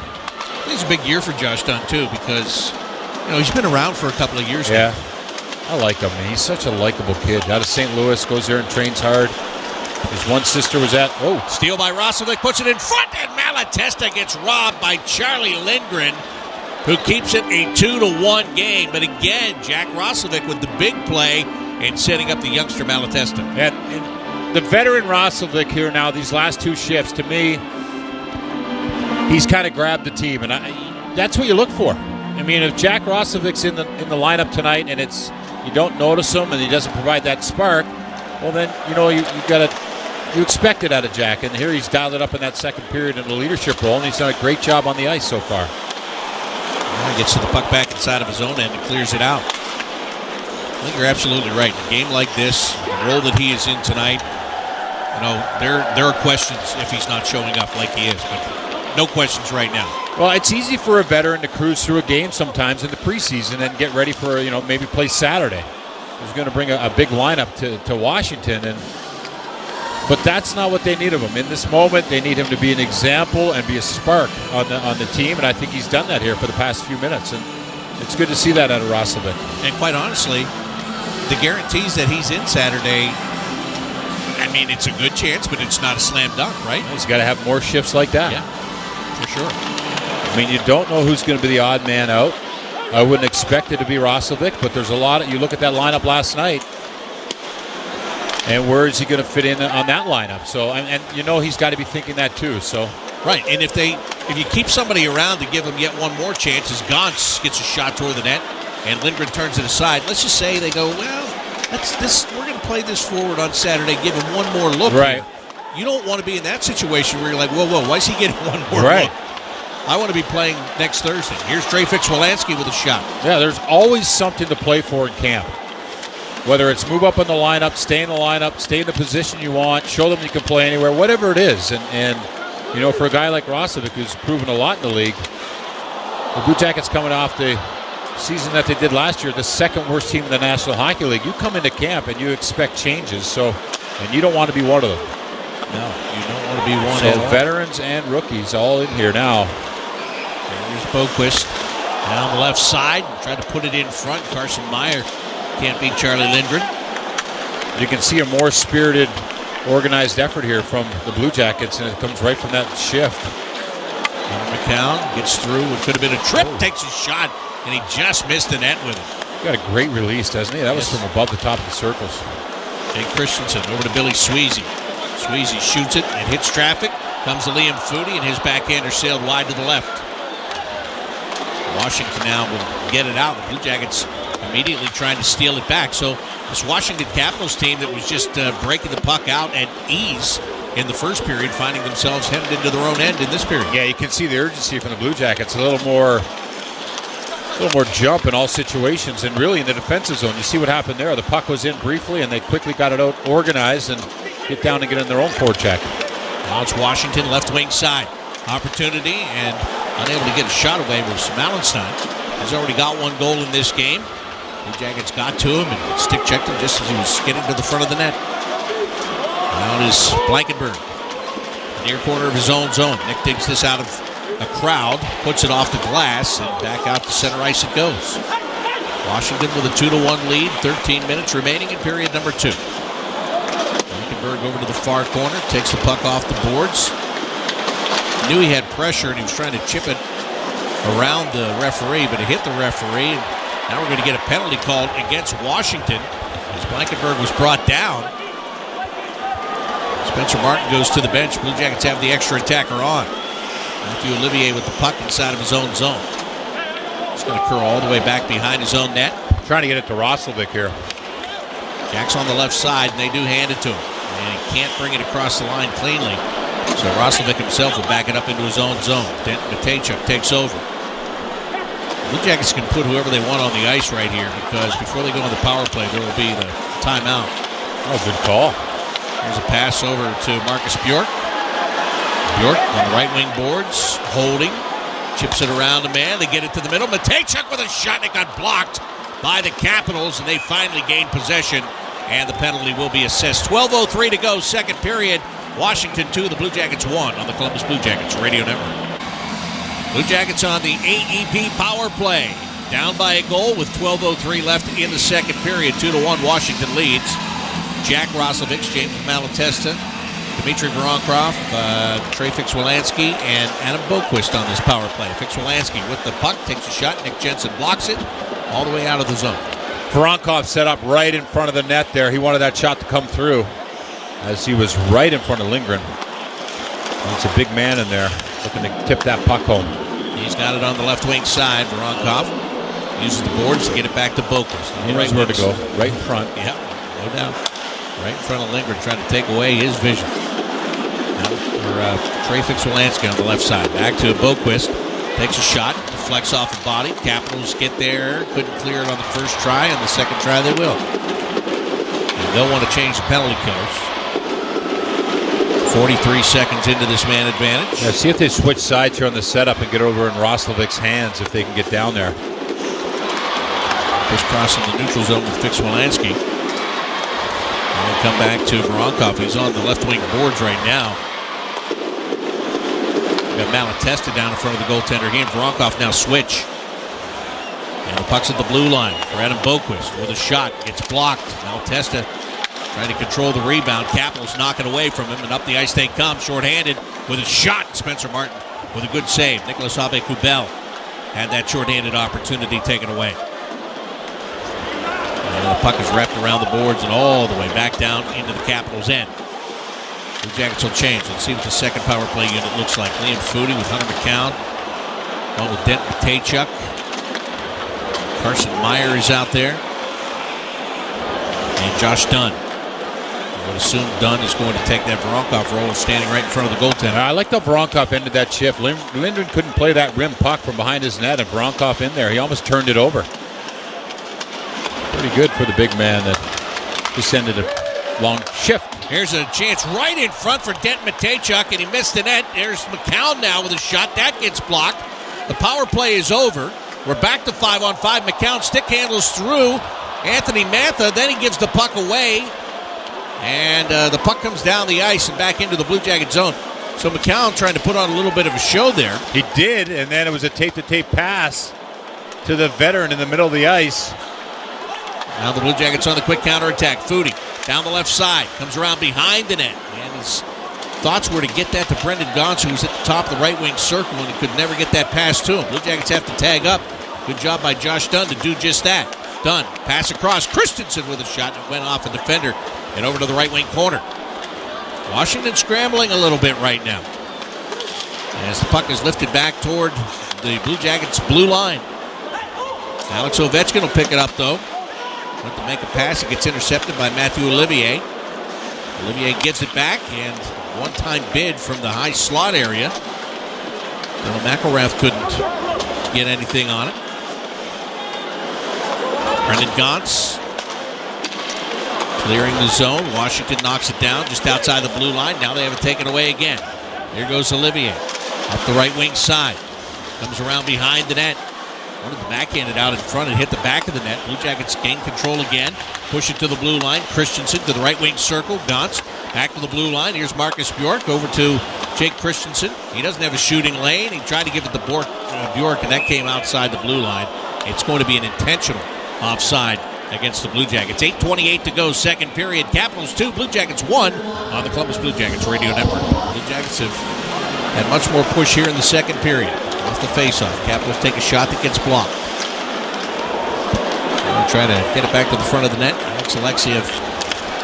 It's a big year for Josh Dunn, too, because he's been around for a couple of years now. I like him. He's such a likable kid. Out of St. Louis, goes there and trains hard. His one sister was at... Steal by Roslovic, puts it in front, and Malatesta gets robbed by Charlie Lindgren, who keeps it a 2-1 game. But again, Jack Roslovic with the big play and setting up the youngster Malatesta. And the veteran Roslovic here now, these last two shifts, to me, he's kind of grabbed the team, and that's what you look for. I mean, if Jack Roslovic's in the lineup tonight and you don't notice him and he doesn't provide that spark, well then you expect it out of Jack. And here he's dialed it up in that second period in the leadership role, and he's done a great job on the ice so far. He gets to the puck back inside of his own end and clears it out. I think you're absolutely right. In a game like this, the role that he is in tonight, there are questions if he's not showing up like he is, but no questions right now. Well, it's easy for a veteran to cruise through a game sometimes in the preseason and get ready for, maybe play Saturday. He's going to bring a big lineup to Washington, but that's not what they need of him. In this moment, they need him to be an example and be a spark on the team, and I think he's done that here for the past few minutes, and it's good to see that out of Roslovic. And quite honestly, the guarantees that he's in Saturday, I mean, it's a good chance, but it's not a slam dunk, right? He's got to have more shifts like that. Yeah, for sure. I mean, you don't know who's going to be the odd man out. I wouldn't expect it to be Roslovic, but there's a lot you look at that lineup last night, and where is he going to fit in on that lineup? So, and he's got to be thinking that too. So, right. And if you keep somebody around to give him yet one more chance, as Gauntz gets a shot toward the net, and Lindgren turns it aside. Let's just say they go, well, we're going to play this forward on Saturday. Give him one more look. Right. Here. You don't want to be in that situation where you're like, whoa, why is he getting one more right. look? I want to be playing next Thursday. Here's Trey Fix-Wolansky with a shot. Yeah, there's always something to play for in camp. Whether it's move up in the lineup, stay in the position you want, show them you can play anywhere, whatever it is. And for a guy like Roslovic, who's proven a lot in the league, the Blue Jackets coming off the season that they did last year, the second worst team in the National Hockey League. You come into camp and you expect changes, and you don't want to be one of them. No, you don't want to be one so at all. Veterans and rookies all in here now. There's Boquist down the left side. Tried to put it in front. Carson Meyer can't beat Charlie Lindgren. You can see a more spirited, organized effort here from the Blue Jackets, and it comes right from that shift. McCown gets through what could have been a trip, takes a shot, and he just missed the net with it. Got a great release, doesn't he? That was from above the top of the circles. Jake Christensen over to Billy Sweezy. Sweezy shoots it and hits traffic. Comes to Liam Foudy, and his backhander sailed wide to the left. Washington now will get it out. The Blue Jackets immediately trying to steal it back. So this Washington Capitals team that was just breaking the puck out at ease in the first period, finding themselves headed into their own end in this period. Yeah, you can see the urgency from the Blue Jackets. A little more jump in all situations, and really in the defensive zone. You see what happened there. The puck was in briefly, and they quickly got it out organized and get down and get in their own forecheck. Now it's Washington, left wing side. Opportunity, and unable to get a shot away was Malenstein. He's already got one goal in this game. Blue Jackets got to him and stick checked him just as he was skidding to the front of the net. Now it is Blankenburg. Near corner of his own zone. Nick digs this out of a crowd, puts it off the glass, and back out to center ice it goes. Washington with a 2-1 lead, 13 minutes remaining in period number 2. Blankenburg over to the far corner, takes the puck off the boards. Knew he had pressure and he was trying to chip it around the referee, but it hit the referee. And now we're going to get a penalty called against Washington as Blankenburg was brought down. Spencer Martin goes to the bench. Blue Jackets have the extra attacker on. Matthew Olivier with the puck inside of his own zone. It's going to curl all the way back behind his own net. Trying to get it to Roslovic here. Jack's on the left side, and they do hand it to him. And he can't bring it across the line cleanly. So Roslovic himself will back it up into his own zone. Denton Matejchuk takes over. Blue Jackets can put whoever they want on the ice right here because before they go on the power play, there will be the timeout. Oh, good call. Here's a pass over to Marcus Bjork. Bjork on the right wing boards, holding, chips it around a man. They get it to the middle. Matejchuk with a shot, and it got blocked by the Capitals, and they finally gain possession, and the penalty will be assessed. 12:03 to go, second period. Washington 2, the Blue Jackets 1 on the Columbus Blue Jackets Radio Network. Blue Jackets on the AEP power play. Down by a goal with 12:03 left in the second period. 2-1 Washington leads. Jack Roslovic, James Malatesta, Dmitry Voronkov, Trey Fix-Wolansky, and Adam Boquist on this power play. Fix-Wolansky with the puck, takes a shot. Nick Jensen blocks it all the way out of the zone. Voronkov set up right in front of the net there. He wanted that shot to come through as he was right in front of Lindgren. And it's a big man in there looking to tip that puck home. He's got it on the left wing side. Voronkov uses the boards to get it back to Boquist. He knows where to go, right in front. Yeah, no doubt. Right in front of Lindgren, trying to take away his vision. Now for Trey Fix-Wolansky on the left side. Back to Boquist. Takes a shot, deflects off the body. Capitals get there. Couldn't clear it on the first try. On the second try, they will. And they'll want to change the penalty killers. 43 seconds into this man advantage. Yeah, see if they switch sides here on the setup and get over in Roslovic's hands if they can get down there. Just crossing the neutral zone with Fix-Wolansky. And they come back to Voronkov. He's on the left wing boards right now. We've got Malatesta down in front of the goaltender. He and Voronkov now switch. And the puck's at the blue line for Adam Boquist with a shot. Gets blocked. Malatesta trying to control the rebound. Capitals knock it away from him, and up the ice they come. Shorthanded with a shot. Spencer Martin with a good save. Nicolas Aube-Kubel had that shorthanded opportunity taken away. And the puck is wrapped around the boards and all the way back down into the Capitals' end. The Jackets will change. Let's see what the second power play unit looks like. Liam Foudy with Hunter McCown. One with Denton Matejchuk. Carson Meyer is out there. And Josh Dunn. I would assume Dunn is going to take that Voronkov role and standing right in front of the goaltender. I like how Voronkov ended that shift. Lindgren couldn't play that rim puck from behind his net, and Voronkov in there. He almost turned it over. Pretty good for the big man that just ended a long shift. Here's a chance right in front for Denton Matejchuk, and he missed the net. There's McCown now with a shot. That gets blocked. The power play is over. We're back to 5-on-5. McCown stick handles through Anthony Mantha. Then he gives the puck away. And the puck comes down the ice and back into the Blue Jacket zone. So McCown trying to put on a little bit of a show there. He did, and then it was a tape-to-tape pass to the veteran in the middle of the ice. Now the Blue Jackets on the quick counterattack. Foudy down the left side. Comes around behind the net. And his thoughts were to get that to Brendan Gaunce, who was at the top of the right wing circle, and he could never get that pass to him. Blue Jackets have to tag up. Good job by Josh Dunn to do just that. Dunn, pass across. Christensen with a shot, and it went off a defender and over to the right wing corner. Washington scrambling a little bit right now as the puck is lifted back toward the Blue Jackets' blue line. Alex Ovechkin will pick it up, though. Went to make a pass. It gets intercepted by Matthew Olivier. Olivier gives it back, and one-time bid from the high slot area. Dylan McElrath couldn't get anything on it. Brendan Gaunce clearing the zone. Washington knocks it down just outside the blue line. Now they have it taken away again. Here goes Olivier. Up the right wing side. Comes around behind the net. Wanted to backhand it out in front and hit the back of the net. Blue Jackets gain control again. Push it to the blue line. Christensen to the right wing circle. Gaunce back to the blue line. Here's Marcus Bjork over to Jake Christensen. He doesn't have a shooting lane. He tried to give it to Bjork, and that came outside the blue line. It's going to be an intentional offside against the Blue Jackets. 8:28 to go, second period. Capitals 2, Blue Jackets 1 on the Columbus Blue Jackets Radio Network. Blue Jackets have had much more push here in the second period. Off the faceoff. Capitals take a shot that gets blocked. They'll try to get it back to the front of the net. Alex Alexiev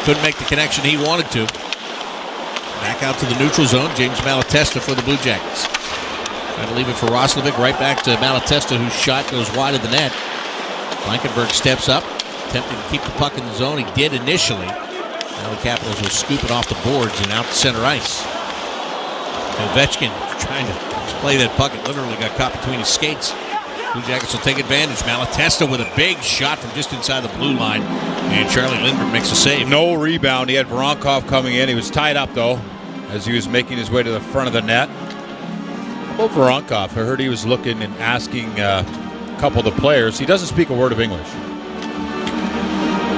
couldn't make the connection he wanted to. Back out to the neutral zone. James Malatesta for the Blue Jackets. Trying to leave it for Roslovic. Right back to Malatesta, whose shot goes wide of the net. Blankenberg steps up, attempting to keep the puck in the zone. He did initially. Now the Capitals will scoop it off the boards and out to center ice. Ovechkin trying to play that puck. It literally got caught between his skates. Blue Jackets will take advantage. Malatesta with a big shot from just inside the blue line. And Charlie Lindgren makes a save. No rebound. He had Voronkov coming in. He was tied up, though, as he was making his way to the front of the net. About Voronkov, I heard he was looking and asking a couple of the players. He doesn't speak a word of English.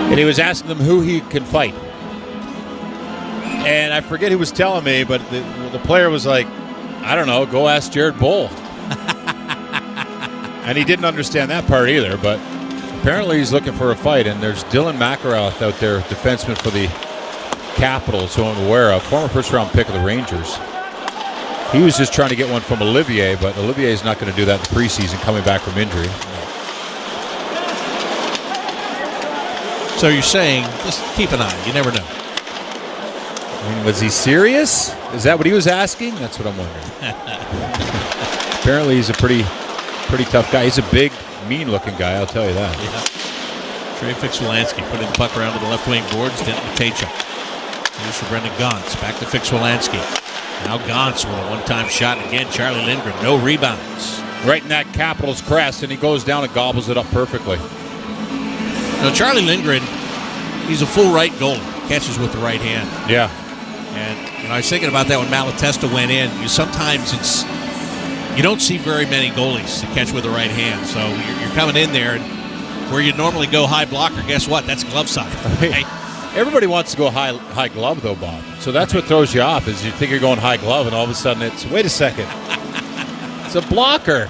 And he was asking them who he can fight. And I forget who was telling me, but the player was like, I don't know, go ask Jared Bull. And he didn't understand that part either, but apparently he's looking for a fight. And there's Dylan McElrath out there, defenseman for the Capitals, who I'm aware of, former first-round pick of the Rangers. He was just trying to get one from Olivier, but Olivier is not going to do that in the preseason, coming back from injury. So you're saying, just keep an eye. You never know. I mean, was he serious? Is that what he was asking? That's what I'm wondering. Apparently he's a pretty tough guy. He's a big, mean-looking guy, I'll tell you that. Yeah. Trey Fix-Wolansky putting the puck around to the left wing boards. Denton Matejchuk. Here's for Brendan Gaunce. Back to Fix-Wolansky. Now Gaunce with a one-time shot. And again, Charlie Lindgren, no rebounds. Right in that Capitals crest, and he goes down and gobbles it up perfectly. Now, Charlie Lindgren, he's a full right goalie. Catches with the right hand. Yeah. And I was thinking about that when Malatesta went in. Sometimes you don't see very many goalies that catch with the right hand. So you're coming in there, and where you normally go high blocker, guess what? That's glove side. Right? Everybody wants to go high glove, though, Bob. So that's what throws you off, is you think you're going high glove, and all of a sudden it's, wait a second. It's a blocker.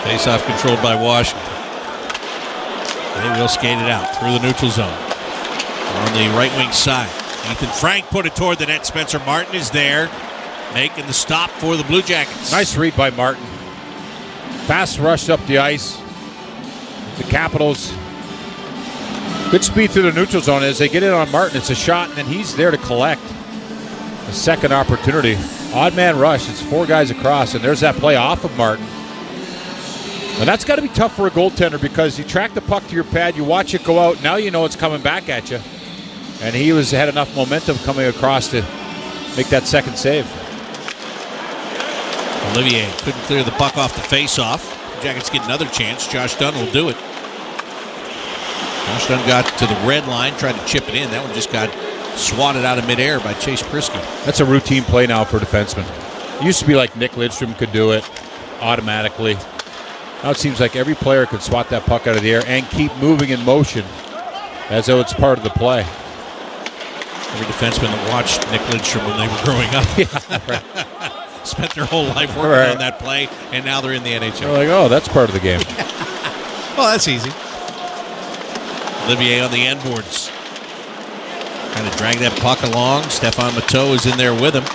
Face-off controlled by Washington. They will skate it out through the neutral zone. On the right wing side, Ethan Frank put it toward the net. Spencer Martin is there, making the stop for the Blue Jackets. Nice read by Martin. Fast rush up the ice. The Capitals, good speed through the neutral zone. As they get in on Martin, it's a shot, and then he's there to collect a second opportunity. Odd man rush. It's four guys across, and there's that play off of Martin. And that's got to be tough for a goaltender, because you track the puck to your pad, you watch it go out, now you know it's coming back at you. And he had enough momentum coming across to make that second save. Olivier couldn't clear the puck off the face-off. The Jackets get another chance. Josh Dunn will do it. Josh Dunn got to the red line, tried to chip it in. That one just got swatted out of midair by Chase Prisky. That's a routine play now for defensemen. It used to be like Nick Lidstrom could do it automatically. Now it seems like every player can swat that puck out of the air and keep moving in motion as though it's part of the play. Every defenseman that watched Nick Lidstrom when they were growing up spent their whole life working on that play, and now they're in the NHL. They're like, oh, that's part of the game. Well, that's easy. Olivier on the end boards. Trying to drag that puck along. Stephane Matteau is in there with him.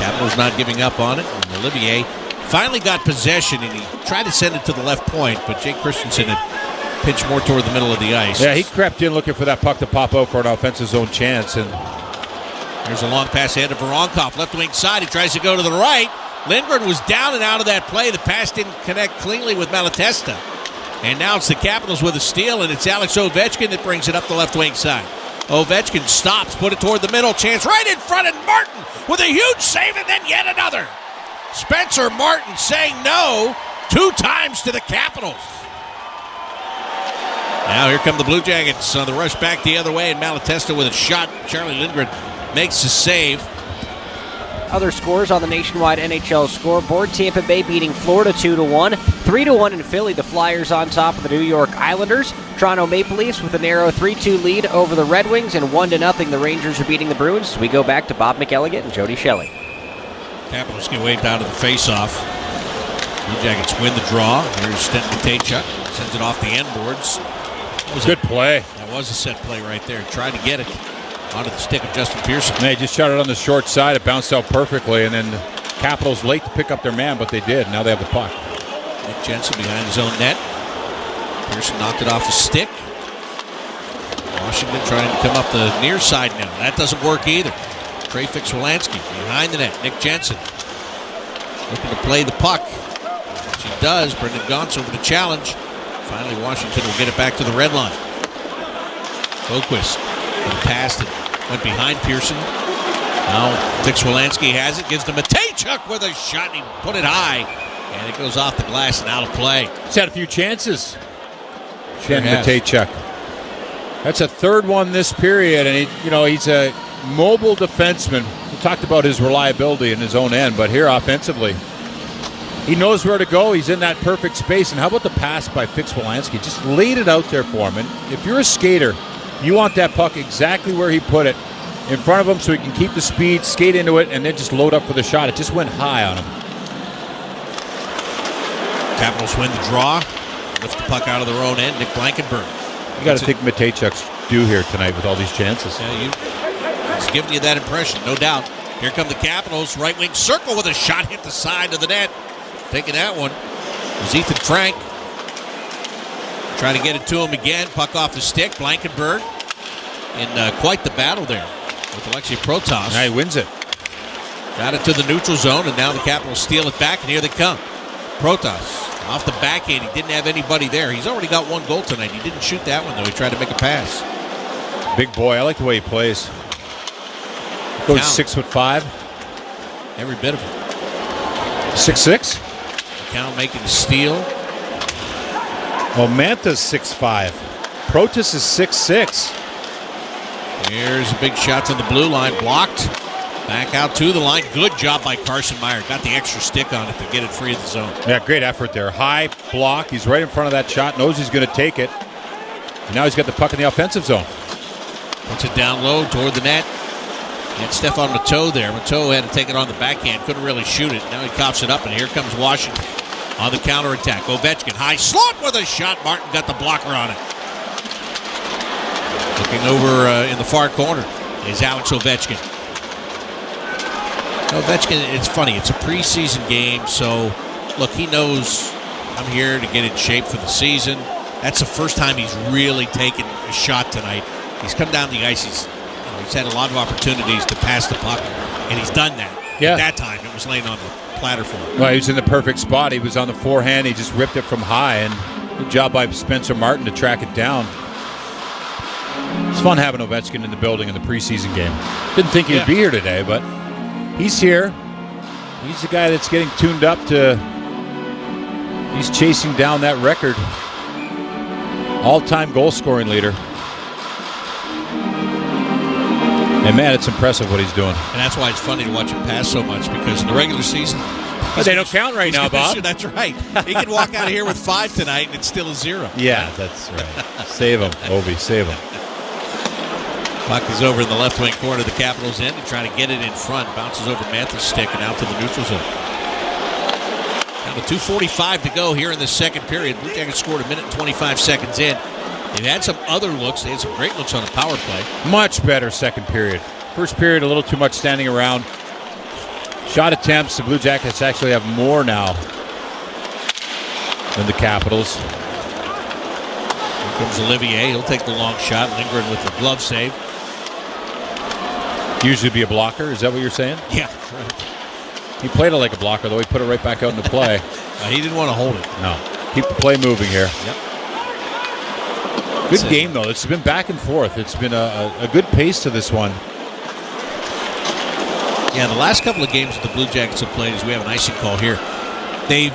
Capitals not giving up on it. And Olivier finally got possession, and he tried to send it to the left point, but Jake Christensen had pitched more toward the middle of the ice. Yeah, he crept in looking for that puck to pop out for an offensive zone chance. And there's a long pass ahead to Voronkov, left wing side. He tries to go to the right, Lindgren was down and out of that play. The pass didn't connect cleanly with Malatesta. And now it's the Capitals with a steal, and it's Alex Ovechkin that brings it up the left wing side. Ovechkin stops, put it toward the middle, chance right in front, and Martin with a huge save, and then yet another. Spencer Martin saying no 2 times to the Capitals. Now here come the Blue Jackets on the rush back the other way, and Malatesta with a shot. Charlie Lindgren makes the save. Other scores on the nationwide NHL scoreboard. Tampa Bay beating Florida 2-1. 3-1 in Philly. The Flyers on top of the New York Islanders. Toronto Maple Leafs with a narrow 3-2 lead over the Red Wings. And 1-0 the Rangers are beating the Bruins. We go back to Bob McElligott and Jody Shelley. Capitals get waved out of the faceoff. Blue Jackets win the draw. Here's Stenton Mateychuk. Sends it off the end boards. Good play. That was a set play right there. Tried to get it onto the stick of Justin Pearson. They just shot it on the short side. It bounced out perfectly, and then the Capitals late to pick up their man, but they did. Now they have the puck. Nick Jensen behind his own net. Pearson knocked it off the stick. Washington trying to come up the near side now. That doesn't work either. Trey Fix-Wolansky behind the net. Nick Jensen looking to play the puck. Which he does. Brendan Gaunce over the challenge. Finally, Washington will get it back to the red line. Boquist passed it, went behind Pearson. Now Fix-Wolansky has it, gives to Mateychuk with a shot, and he put it high, and it goes off the glass and out of play. He's had a few chances. Sure has. Mateychuk. That's a third one this period, and he's a mobile defenseman. We talked about his reliability in his own end, but here offensively, he knows where to go. He's in that perfect space. And how about the pass by Fix-Wolansky? Just laid it out there for him. And if you're a skater, you want that puck exactly where he put it, in front of him so he can keep the speed, skate into it, and then just load up for the shot. It just went high on him. Capitals win the draw. Lift the puck out of their own end. Nick Blankenburg. You got to think Mateychuk's due here tonight with all these chances. Yeah, he's giving you that impression, no doubt. Here come the Capitals. Right wing circle with a shot hit the side of the net. Taking that one was Ethan Frank. Trying to get it to him again. Puck off the stick. Blankenburg in quite the battle there with Alexei Protas. Now he wins it. Got it to the neutral zone, and now the Capitals steal it back, and here they come. Protas off the backhand. He didn't have anybody there. He's already got 1 goal tonight. He didn't shoot that one, though. He tried to make a pass. Big boy. I like the way he plays. Goes 6'5". Every bit of it. 6'6". Count making the steal. Well, Manta's 6'5". Protas is 6'6". Here's a big shot to the blue line. Blocked. Back out to the line. Good job by Carson Meyer. Got the extra stick on it to get it free of the zone. Yeah, great effort there. High block. He's right in front of that shot. Knows he's going to take it. And now he's got the puck in the offensive zone. Puts it down low toward the net. And Stefan Matteau there. Matteau had to take it on the backhand. Couldn't really shoot it. Now he coughs it up, and here comes Washington on the counterattack. Ovechkin, high slot with a shot. Martin got the blocker on it. Looking over in the far corner is Alex Ovechkin. Ovechkin, it's funny. It's a preseason game, so, look, he knows I'm here to get in shape for the season. That's the first time he's really taken a shot tonight. He's come down the ice. He's had a lot of opportunities to pass the puck, and he's done that. Yeah. At that time, it was laying on the platter for him. Well, he was in the perfect spot. He was on the forehand. He just ripped it from high, and good job by Spencer Martin to track it down. It's fun having Ovechkin in the building in the preseason game. Didn't think he'd be here today, but he's here. He's the guy that's getting tuned up to. He's chasing down that record. All-time goal-scoring leader. And, man, it's impressive what he's doing. And that's why it's funny to watch him pass so much, because in the regular season... But they don't count right now, Bob. That's right. He could walk out of here with 5 tonight, and it's still a 0. Yeah, that's right. Save him, Ovi, save him. Puck is over in the left wing corner of the Capitals' end and trying to get it in front. Bounces over Mantha's stick and out to the neutral zone. Now with 2:45 to go here in the second period. Blue Jackets scored 1 minute and 25 seconds in. They've had some other looks. They had some great looks on the power play. Much better second period. First period, a little too much standing around. Shot attempts. The Blue Jackets actually have more now than the Capitals. Here comes Olivier. He'll take the long shot. Lindgren with the glove save. Usually be a blocker. Is that what you're saying? Yeah. Right. He played it like a blocker, though. He put it right back out into play. He didn't want to hold it. No. Keep the play moving here. Yep. Good game, though. It's been back and forth. It's been a good pace to this one. Yeah, the last couple of games that the Blue Jackets have played, as we have an icing call here, they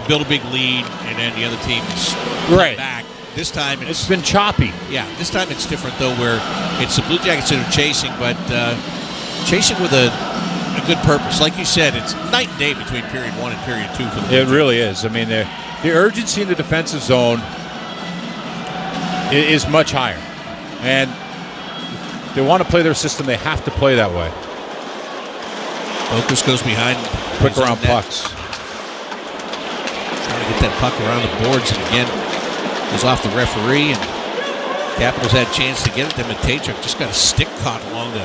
built a big lead, and then the other teams right back. This time it's been choppy. Yeah, this time it's different, though, where it's the Blue Jackets that are chasing, but chasing with a good purpose. Like you said, it's night and day between period 1 and period 2 for the Blue Jackets. It really is. I mean, the urgency in the defensive zone is much higher. And they want to play their system. They have to play that way. Focus goes behind. Quick around pucks. Trying to get that puck around the boards, and again, goes off the referee, and Capitals had a chance to get it. Then Matejchuk just got a stick caught along the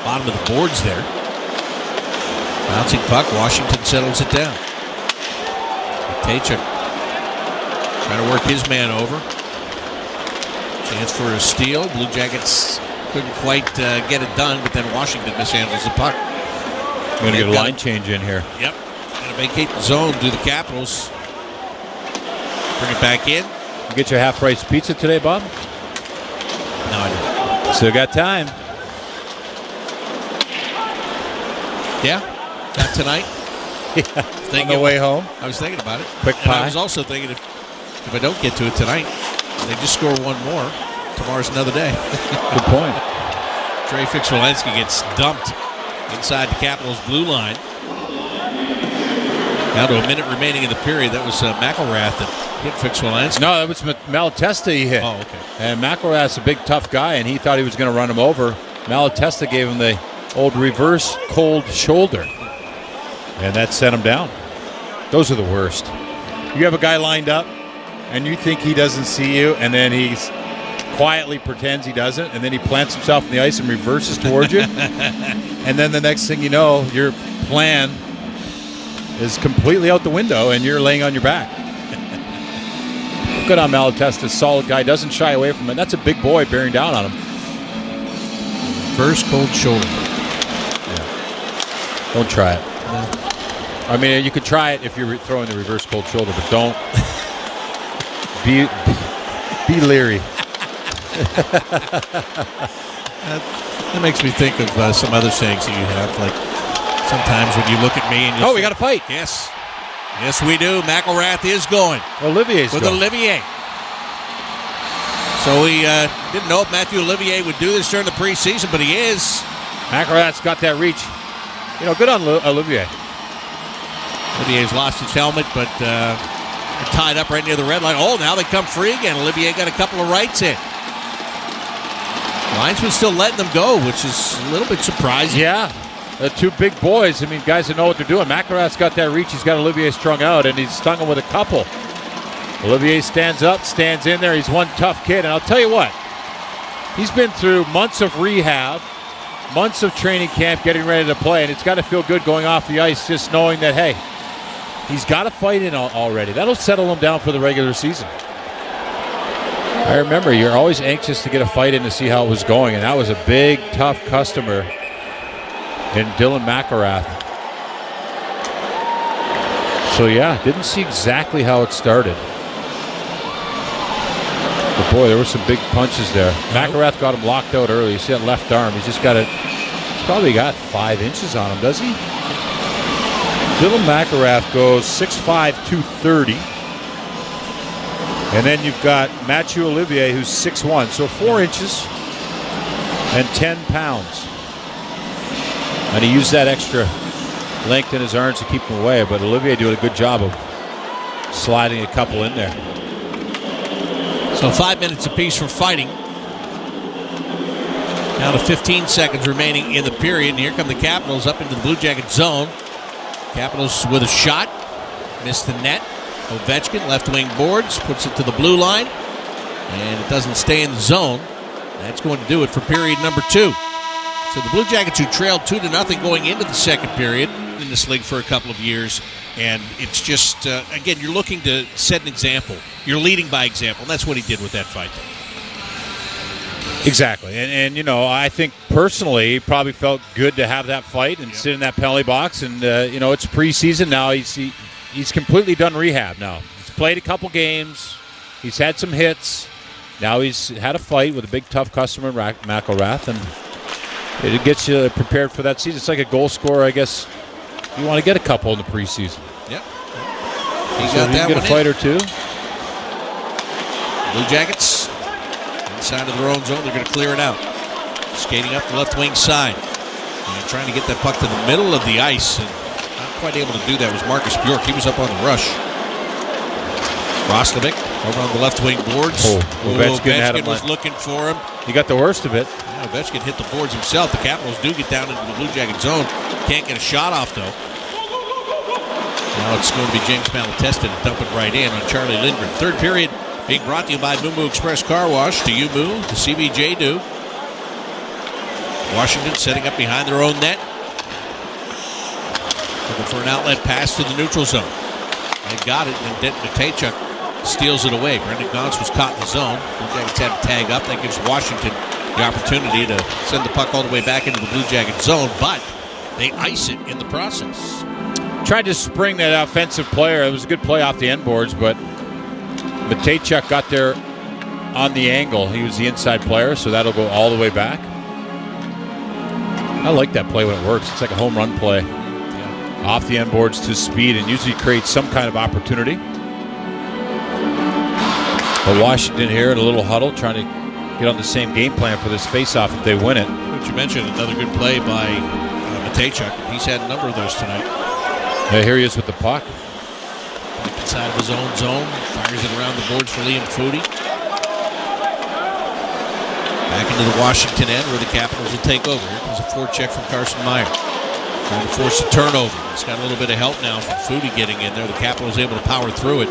bottom of the boards there. Bouncing puck, Washington settles it down. Matejchuk trying to work his man over. Chance for a steal. Blue Jackets couldn't quite get it done, but then Washington mishandles the puck. Going to get a line change in here. Yep. Going to vacate the zone, do the Capitals. Bring it back in. You get your half-price pizza today, Bob? No, I didn't. Still got time. Yeah, not tonight. Yeah. On the way home. I was thinking about it. Quick and pie. I was also thinking if I don't get to it tonight, they just score one more. Tomorrow's another day. Good point. Trey Fix-Walensky gets dumped inside the Capitals' blue line. Down to a minute remaining in the period. That was McElrath that hit Fix-Walensky. No, that was Malatesta he hit. Oh, okay. And McElrath's a big, tough guy, and he thought he was going to run him over. Malatesta gave him the old reverse cold shoulder, and that set him down. Those are the worst. You have a guy lined up, and you think he doesn't see you, and then he quietly pretends he doesn't, and then he plants himself in the ice and reverses towards you. And then the next thing you know, your plan is completely out the window, and you're laying on your back. Good on Malatesta, solid guy, doesn't shy away from it. That's a big boy bearing down on him. First cold shoulder. Yeah. Don't try it. No. I mean, you could try it if you're throwing the reverse cold shoulder, but don't. Be leery. That makes me think of some other sayings that you have, like sometimes when you look at me and you we got to fight. Yes. Yes, we do. McElrath is going. Olivier's with going. Olivier. So we didn't know if Matthew Olivier would do this during the preseason, but he is. McElrath's got that reach. You know, good on Olivier. Olivier's lost his helmet, but tied up right near the red line. Oh, now they come free again. Olivier got a couple of rights in. Linesman still letting them go, which is a little bit surprising. Yeah. Two big boys. I mean, guys that know what they're doing. McElrath's got that reach. He's got Olivier strung out, and he's stung him with a couple. Olivier stands up, stands in there. He's one tough kid. And I'll tell you what, he's been through months of rehab, months of training camp, getting ready to play, and it's got to feel good going off the ice just knowing that, hey, he's got a fight in already. That'll settle him down for the regular season. I remember you're always anxious to get a fight in to see how it was going, and that was a big, tough customer in Dylan McElrath. So, yeah, didn't see exactly how it started. But, boy, there were some big punches there. McElrath got him locked out early. You see that left arm. He's just got it. He's probably got 5 inches on him, does he? Dylan McElrath goes 6'5", 230. And then you've got Mathieu Olivier, who's 6'1", so 4 inches and 10 pounds. And he used that extra length in his arms to keep him away, but Olivier doing a good job of sliding a couple in there. So 5 minutes apiece for fighting. Down to 15 seconds remaining in the period, and here come the Capitals up into the Blue Jacket zone. Capitals with a shot, missed the net. Ovechkin, left wing boards, puts it to the blue line, and it doesn't stay in the zone. That's going to do it for period number 2. So the Blue Jackets, who trailed 2-0 going into the second period in this league for a couple of years, and it's just, again, you're looking to set an example. You're leading by example, and that's what he did with that fight. Exactly. And I think personally he probably felt good to have that fight and sit in that penalty box. And, it's preseason now. He's completely done rehab now. He's played a couple games. He's had some hits. Now he's had a fight with a big, tough customer, McElrath, and it gets you prepared for that season. It's like a goal scorer, I guess. You want to get a couple in the preseason. Yep. He got that one. Get a fight or two. Blue Jackets inside of their own zone. They're going to clear it out. Skating up the left wing side. And trying to get that puck to the middle of the ice. And not quite able to do that was Marcus Bjork. He was up on the rush. Roslovic over on the left wing boards. Ovechkin was looking for him. He got the worst of it. Yeah, Ovechkin hit the boards himself. The Capitals do get down into the Blue Jacket zone. Can't get a shot off, though. Now it's going to be James Malatesta to dump it right in on Charlie Lindgren. Third period being brought to you by Moo Moo Express Car Wash. To you, Moo. The CBJ do. Washington setting up behind their own net. Looking for an outlet pass to the neutral zone. They got it, and Matejchuk steals it away. Brendan Gaunce was caught in the zone. Blue Jackets had to tag up. That gives Washington the opportunity to send the puck all the way back into the Blue Jacket zone, but they ice it in the process. Tried to spring that offensive player. It was a good play off the end boards, but Matejchuk got there on the angle. He was the inside player, so that'll go all the way back. I like that play when it works. It's like a home run play. Yeah. Off the end boards to speed and usually creates some kind of opportunity. But Washington here in a little huddle trying to get on the same game plan for this faceoff if they win it. But you mentioned another good play by Matejchuk. He's had a number of those tonight. Yeah, here he is with the puck. Back inside of his own zone. Fires it around the boards for Liam Foudy. Back into the Washington end where the Capitals will take over. Here comes a forecheck from Carson Meyer. Trying to force a turnover. He's got a little bit of help now from Foudy getting in there. The Capitals able to power through it.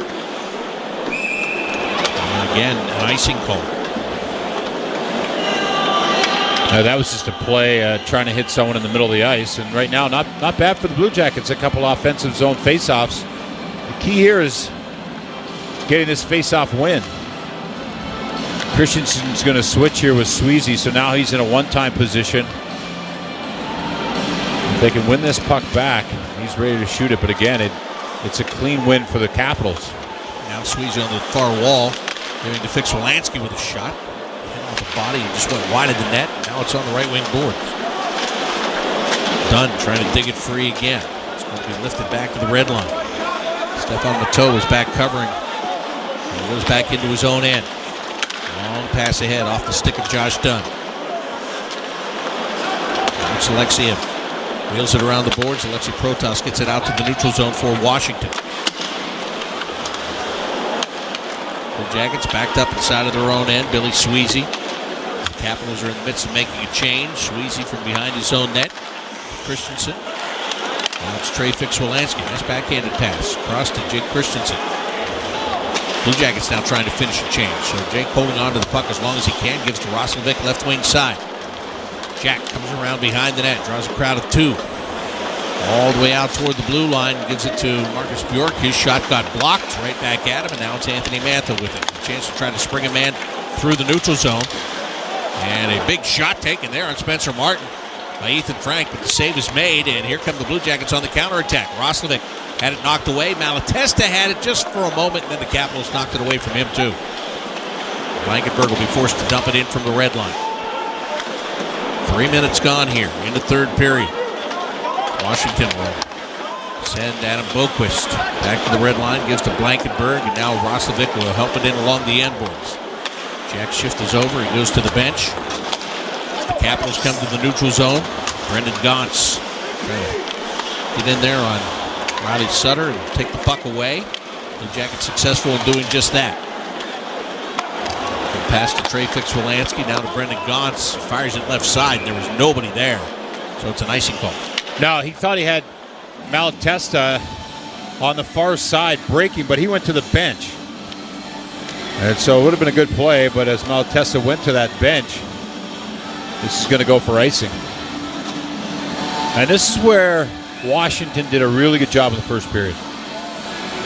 And again, an icing call. That was just a play trying to hit someone in the middle of the ice. And right now, not bad for the Blue Jackets. A couple offensive zone faceoffs. The key here is getting this faceoff win. Christensen's going to switch here with Sweezy, so now he's in a one-time position. If they can win this puck back, he's ready to shoot it. But again, it's a clean win for the Capitals. Now Sweezy on the far wall, going to fix Wolansky with a shot. Off the body and just went wide of the net. Now it's on the right wing boards. Dunn trying to dig it free again. It's going to be lifted back to the red line. Stefan Matteau is back covering. He goes back into his own end. Long pass ahead off the stick of Josh Dunn. It's Alexiev. Wheels it around the boards. Alexei Protas gets it out to the neutral zone for Washington. The Jackets backed up inside of their own end. Billy Sweezy. The Capitals are in the midst of making a change. Sweezy from behind his own net. Christensen. Now it's Trey Fix-Wolansky. Nice backhanded pass. Across to Jake Christensen. Blue Jackets now trying to finish a change. So Jake holding on to the puck as long as he can. Gives to Roslovic left wing side. Jack comes around behind the net. Draws a crowd of two. All the way out toward the blue line. Gives it to Marcus Bjork. His shot got blocked. Right back at him. And now it's Anthony Mantha with it. A chance to try to spring a man through the neutral zone. And a big shot taken there on Spencer Martin by Ethan Frank. But the save is made. And here come the Blue Jackets on the counterattack. Roslovic had it knocked away. Malatesta had it just for a moment. And then the Capitals knocked it away from him too. Blankenberg will be forced to dump it in from the red line. 3 minutes gone here in the third period. Washington will send Adam Boquist back to the red line, gives to Blankenberg, and now Roslovic will help it in along the end boards. Jack Schiff is over. He goes to the bench. As the Capitals come to the neutral zone, Brendan Gaunce trying to get in there on Riley Sutter and take the puck away. The Jackets successful in doing just that. Good pass to Trey Fix-Wolansky, now to Brendan Gaunce. Fires it left side. There was nobody there, so it's an icing call. No, he thought he had Malatesta on the far side breaking, but he went to the bench. And so it would have been a good play, but as Malatesta went to that bench, this is going to go for icing. And this is where Washington did a really good job in the first period.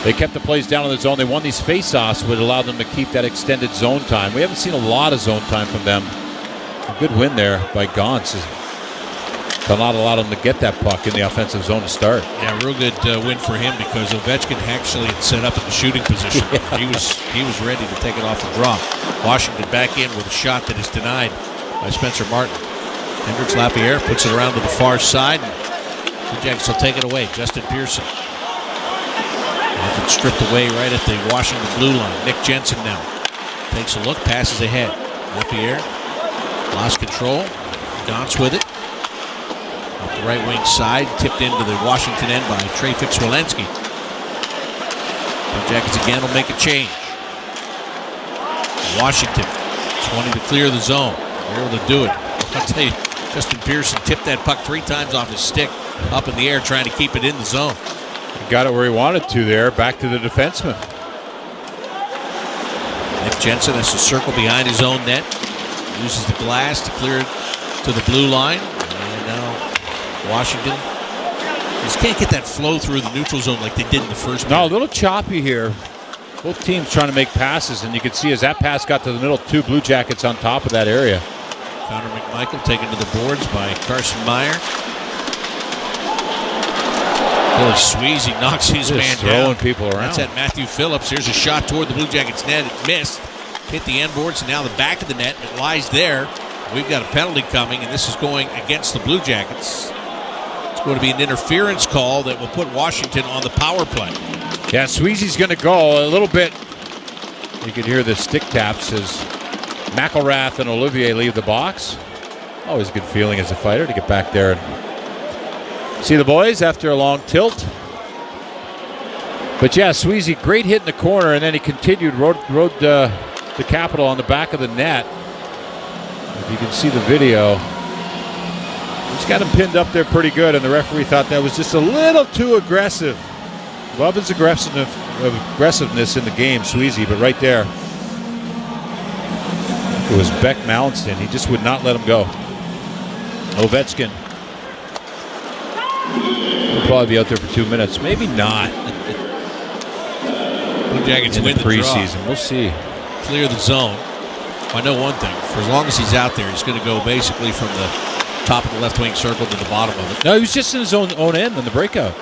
They kept the plays down in the zone. They won these faceoffs, which allowed them to keep that extended zone time. We haven't seen a lot of zone time from them A good win there by Gauntz to not allow him to get that puck in the offensive zone to start. Yeah, real good win for him because Ovechkin actually had set up in the shooting position. Yeah. He was ready to take it off the draw. Washington back in with a shot that is denied by Spencer Martin. Hendricks Lapierre puts it around to the far side. The Jags will take it away. Justin Pearson has it stripped away right at the Washington blue line. Nick Jensen now takes a look, passes ahead. Lapierre lost control. Gauntz with it. Up the right wing side, tipped into the Washington end by Trey Fix-Walensky. The Jackets again will make a change. Washington, 20 to clear the zone. They're able to do it. I'll tell you, Justin Pearson tipped that puck 3 times off his stick, up in the air, trying to keep it in the zone. He got it where he wanted to there, back to the defenseman. Nick Jensen has to circle behind his own net. Uses the glass to clear it to the blue line. And now Washington just can't get that flow through the neutral zone like they did in the first No, a period. little choppy here. Both teams trying to make passes, and you can see as that pass got to the middle, 2 Blue Jackets on top of that area. Connor McMichael taken to the boards by Carson Meyer. Billy Sweezy knocks his man throwing down. people around. That's at Matthew Phillips. Here's a shot toward the Blue Jackets net. It missed. Hit the end boards and now the back of the net. It lies there. We've got a penalty coming, and this is going against the Blue Jackets. It's going to be an interference call that will put Washington on the power play. Yeah, Sweezy's going to go a little bit. You can hear the stick taps as McElrath and Olivier leave the box. Always a good feeling as a fighter to get back there and see the boys after a long tilt. But yeah, Sweezy, great hit in the corner, and then he continued, rode the Capital on the back of the net. If you can see the video, he's got him pinned up there pretty good, and the referee thought that was just a little too aggressive. Love his aggressiveness in the game, Sweezy, but right there, it was Beck Malmsteen. He just would not let him go. Ovechkin will probably be out there for 2 minutes. Maybe not. Blue Jackets in win the the draw. preseason. We'll see. Clear the zone. I know one thing. For as long as he's out there, he's going to go basically from the top of the left wing circle to the bottom of it. No, he was just in his own end in the breakout.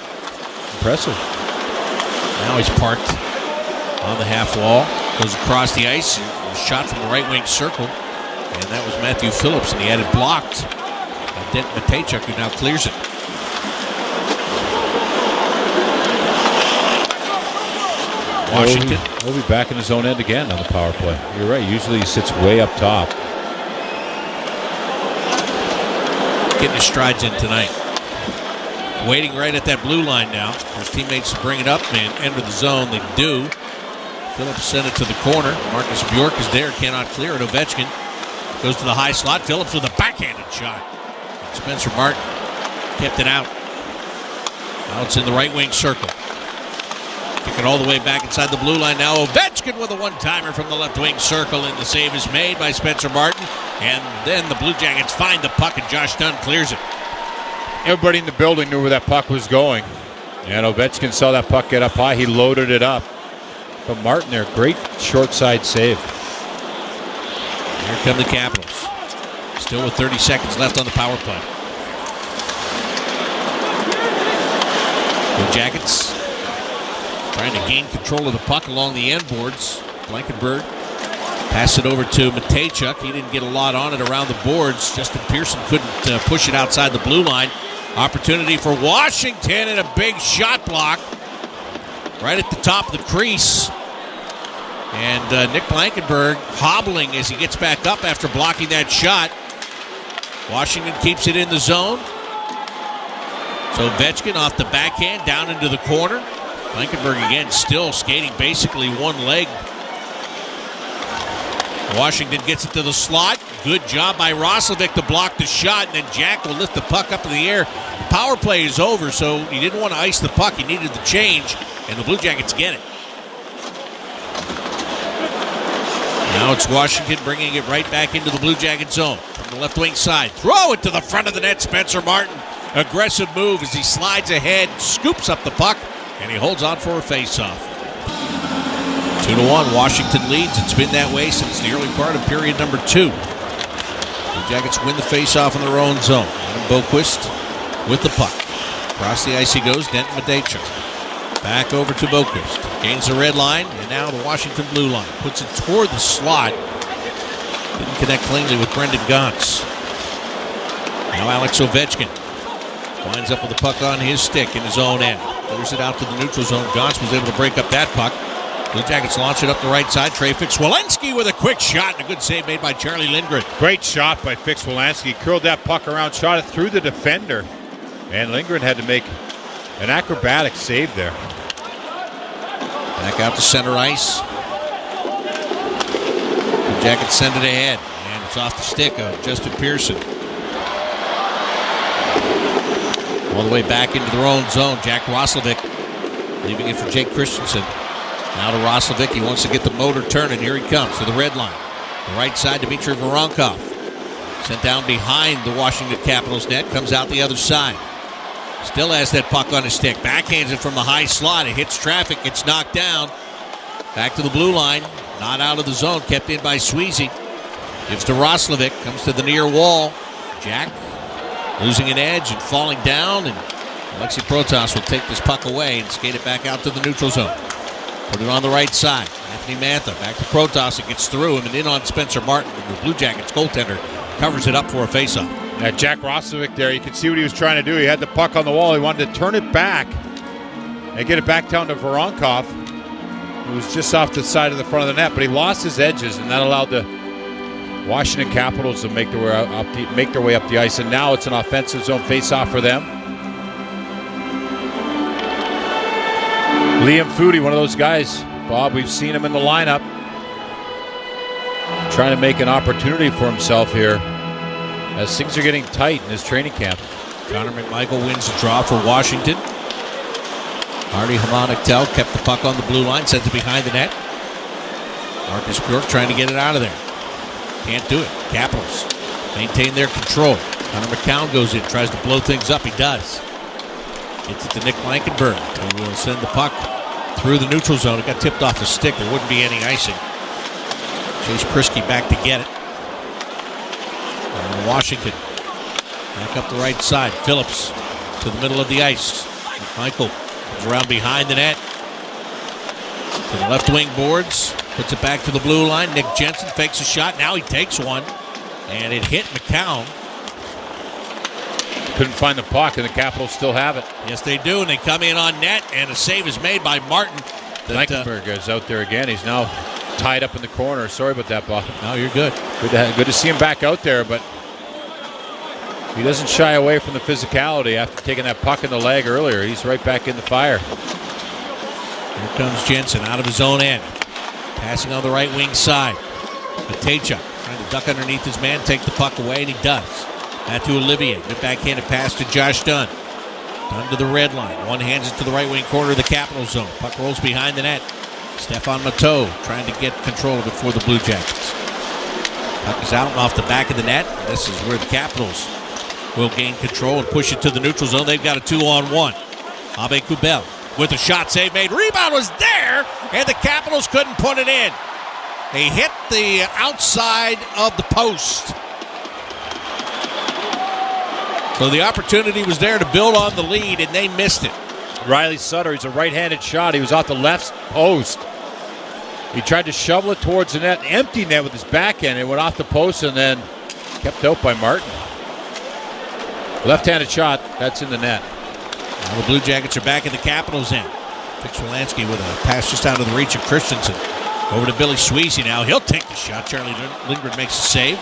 Impressive. Now he's parked on the half wall. Goes across the ice. Shot from the right wing circle. And that was Matthew Phillips, and he had it blocked. Dent Matejchuk, who now clears it. Washington. He'll be back in his own end again on the power play. You're right. Usually he sits way up top. Getting his strides in tonight. Waiting right at that blue line now for his teammates to bring it up and enter the zone. They do. Phillips sent it to the corner. Marcus Bjork is there, cannot clear it. Ovechkin goes to the high slot. Phillips with a backhanded shot. And Spencer Martin kept it out. Now it's in the right wing circle. Kick it all the way back inside the blue line. Now Ovechkin with a one-timer from the left wing circle, and the save is made by Spencer Martin. And then the Blue Jackets find the puck, and Josh Dunn clears it. Everybody in the building knew where that puck was going. And Ovechkin saw that puck get up high. He loaded it up. But Martin there, great short side save. Here come the Capitals. Still with 30 seconds left on the power play. Blue Jackets trying to gain control of the puck along the end boards. Blankenburg passed it over to Matejchuk. He didn't get a lot on it around the boards. Justin Pearson couldn't push it outside the blue line. Opportunity for Washington and a big shot block right at the top of the crease. And Nick Blankenburg hobbling as he gets back up after blocking that shot. Washington keeps it in the zone. So Ovechkin off the backhand down into the corner. Blankenburg again still skating basically one leg. Washington gets it to the slot. Good job by Roslovic to block the shot, and then Jack will lift the puck up in the air. The power play is over, so he didn't want to ice the puck. He needed the change, and the Blue Jackets get it. Now it's Washington bringing it right back into the Blue Jacket zone from the left wing side. Throw it to the front of the net. Spencer Martin, aggressive move as he slides ahead, scoops up the puck, and he holds on for a faceoff. 2-1, Washington leads. It's been that way since the early part of period number 2. The Jackets win the faceoff in their own zone. Adam Boquist with the puck. Across the ice he goes. Denton Medechuk. Back over to Boquist. Gains the red line, and now the Washington blue line. Puts it toward the slot. Didn't connect cleanly with Brendan Gantz. Now Alex Ovechkin winds up with the puck on his stick in his own end. Clears it out to the neutral zone. Gantz was able to break up that puck. Blue Jackets launch it up the right side. Trey Fix-Wolansky with a quick shot and a good save made by Charlie Lindgren. Great shot by Fix-Wolansky. Curled that puck around, shot it through the defender. And Lindgren had to make an acrobatic save there. Back out to center ice. The Jackets send it ahead. And it's off the stick of Justin Pearson. All the way back into their own zone. Jack Roslovic leaving it for Jake Christensen. Now to Roslovic. He wants to get the motor turning. Here he comes to the red line. The right side, Dmitry Voronkov. Sent down behind the Washington Capitals net. Comes out the other side. Still has that puck on his stick. Backhands it from the high slot. It hits traffic. Gets knocked down. Back to the blue line. Not out of the zone. Kept in by Sweezy. Gives to Roslovic. Comes to the near wall. Jack losing an edge and falling down. And Alexei Protas will take this puck away and skate it back out to the neutral zone. Put it on the right side. Anthony Mantha back to Protas. It gets through him and in on Spencer Martin. And the Blue Jackets goaltender covers it up for a faceoff. Now Jack Roslovic there, you can see what he was trying to do. He had the puck on the wall. He wanted to turn it back and get it back down to Voronkov, who was just off the side of the front of the net. But he lost his edges, and that allowed the Washington Capitals to make their way up the ice. And now it's an offensive zone faceoff for them. Liam Foudy, one of those guys, Bob, we've seen him in the lineup, trying to make an opportunity for himself here as things are getting tight in his training camp. Connor McMichael wins the draw for Washington. Artie Hamanaktel kept the puck on the blue line, sends it behind the net. Marcus Bjork trying to get it out of there. Can't do it. Capitals maintain their control. Connor McCown goes in, tries to blow things up. He does. Gets it to Nick Blankenburg, who will send the puck through the neutral zone. It got tipped off the stick. There wouldn't be any icing. Chase Prisky back to get it. And Washington back up the right side. Phillips to the middle of the ice. Michael comes around behind the net. To the left wing boards. Puts it back to the blue line. Nick Jensen fakes a shot. Now he takes one. And it hit McCown. Couldn't find the puck, and the Capitals still have it. Yes, they do, and they come in on net, and a save is made by Martin. Blankenburg is out there again. He's now tied up in the corner. Sorry about that, Bob. No, you're good. Good to see him back out there, but he doesn't shy away from the physicality after taking that puck in the leg earlier. He's right back in the fire. Here comes Jensen out of his own end. Passing on the right wing side. Matejchuk trying to duck underneath his man, take the puck away, and he does. Back to Olivier. Good backhanded pass to Josh Dunn. Dunn to the red line. One hands it to the right wing corner of the Capital zone. Puck rolls behind the net. Stefan Matteau trying to get control of it for the Blue Jackets. Puck is out and off the back of the net. This is where the Capitals will gain control and push it to the neutral zone. They've got a 2-on-1. Abe Kubel with a shot save made. Rebound was there, and the Capitals couldn't put it in. They hit the outside of the post. So the opportunity was there to build on the lead, and they missed it. Riley Sutter, he's a right-handed shot. He was off the left post. He tried to shovel it towards the net, empty net with his backhand. It went off the post and then kept out by Martin. Left-handed shot, that's in the net. Now the Blue Jackets are back in the Capitals' end. Fix-Wolansky with a pass just out of the reach of Christensen. Over to Billy Sweezy now. He'll take the shot. Charlie Lindgren makes a save.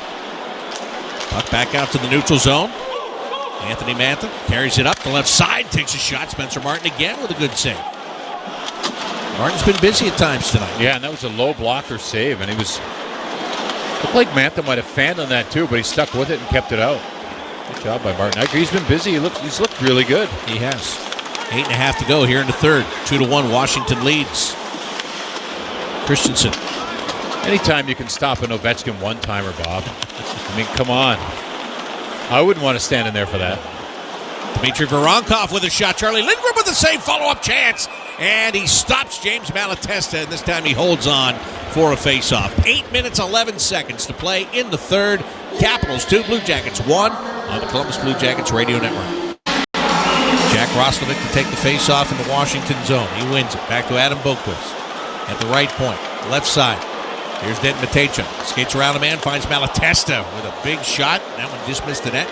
Puck back out to the neutral zone. Anthony Mantha carries it up the left side, takes a shot. Spencer Martin again with a good save. Martin's been busy at times tonight. Yeah, and that was a low blocker save, and he was looked like Mantha might have fanned on that too, but he stuck with it and kept it out. Good job by Martin. He's been busy. He's looked really good. He has. 8.5 to go here in the third. 2-1. Washington leads. Christensen. Anytime you can stop an Ovechkin one-timer, Bob. I mean, come on. I wouldn't want to stand in there for that. Dmitry Voronkov with a shot. Charlie Lindgren with a save. Follow-up chance. and he stops James Malatesta, and this time he holds on for a face-off. 8 minutes, 11 seconds to play in the third. Capitals 2, Blue Jackets 1 on the Columbus Blue Jackets radio network. Jack Roslovic to take the face-off in the Washington zone. He wins it. Back to Adam Boqvist at the right point, left side. Here's Denton Matejchuk. Skates around a man, finds Malatesta with a big shot. That one just missed the net.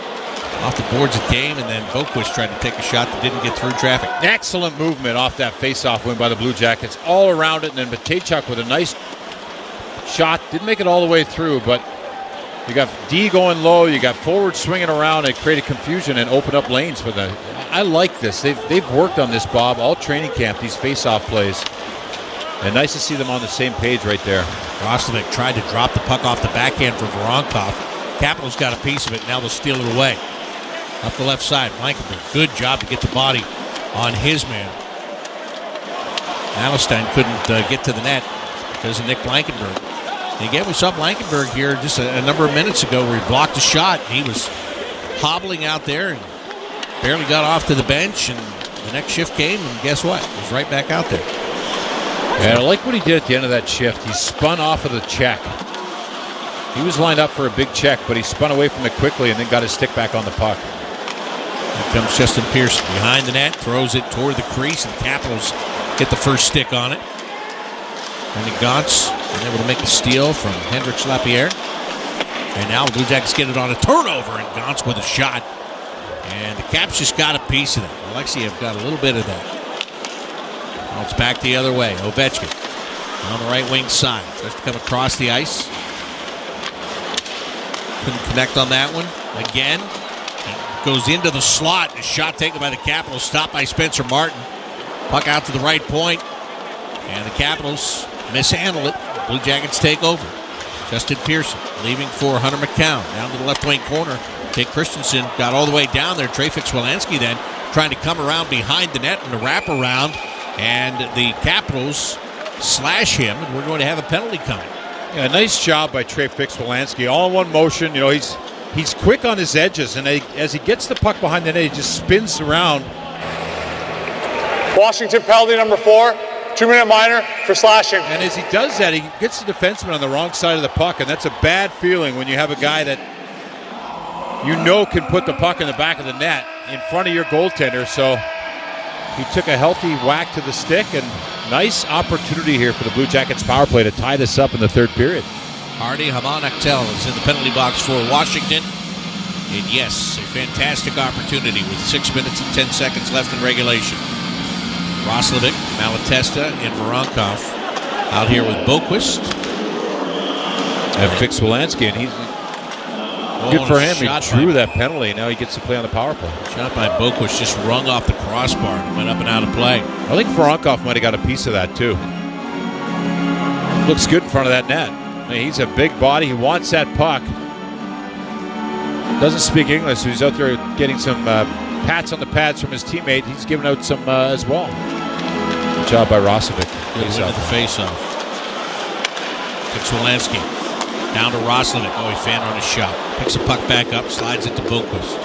Off the boards of game, and then Boqvist tried to take a shot that didn't get through traffic. Excellent movement off that face-off win by the Blue Jackets. All around it, and then Matejchuk with a nice shot. Didn't make it all the way through, but you got D going low, you got forward swinging around. It created confusion and opened up lanes for the... I like this. They've worked on this, Bob, all training camp, these face-off plays. And nice to see them on the same page right there. Roslovic tried to drop the puck off the backhand for Voronkov. Capitals got a piece of it. Now they'll steal it away. Up the left side, Blankenburg. Good job to get the body on his man. Allenstein couldn't get to the net because of Nick Blankenburg. And again, we saw Blankenburg here just a number of minutes ago where he blocked a shot. He was hobbling out there and barely got off to the bench. And the next shift came, and guess what? He was right back out there. Yeah, I like what he did at the end of that shift. He spun off of the check. He was lined up for a big check, but he spun away from it quickly and then got his stick back on the puck. Here comes Justin Pearson behind the net, throws it toward the crease, and Capitals get the first stick on it. And the Gauntz is able to make a steal from Hendrix Lapierre. And now the Blue Jackets get it on a turnover, and Gauntz with a shot. And the Caps just got a piece of that. Alexiev got a little bit of that. Well, it's back the other way. Ovechkin on the right wing side. Tries to come across the ice. Couldn't connect on that one. Again. Goes into the slot. A shot taken by the Capitals. Stopped by Spencer Martin. Puck out to the right point. And the Capitals mishandle it. Blue Jackets take over. Justin Pearson leaving for Hunter McCown. Down to the left wing corner. Jake Christensen got all the way down there. Trey Fix-Wolansky then trying to come around behind the net and a wraparound. And the Capitals slash him, and we're going to have a penalty coming. Yeah, nice job by Trey Fix-Wolansky. All in one motion. You know, he's quick on his edges, and as he gets the puck behind the net, he just spins around. Washington penalty number 4, 2-minute minor for slashing. And as he does that, he gets the defenseman on the wrong side of the puck, and that's a bad feeling when you have a guy that you know can put the puck in the back of the net in front of your goaltender. So he took a healthy whack to the stick, and nice opportunity here for the Blue Jackets power play to tie this up in the third period. Hardy Haman-Achtel is in the penalty box for Washington. And yes, a fantastic opportunity with 6 minutes and 10 seconds left in regulation. Roslovic, Malatesta, and Voronkov out here with Boqvist. And Fix-Wolansky, and he's good for him. He drew that penalty. Now he gets to play on the power play. Shot by Boqvist just rung off the crossbar and went up and out of play. I think Voronkov might have got a piece of that too. Looks good in front of that net. I mean, he's a big body. He wants that puck. Doesn't speak English, so he's out there getting some pats on the pads from his teammate. He's giving out some as well. Good job by Roslovic. Good win at the face-off. Fix-Wolansky down to Roslovic. Oh, he fanned on his shot. Picks the puck back up, slides it to Boqvist.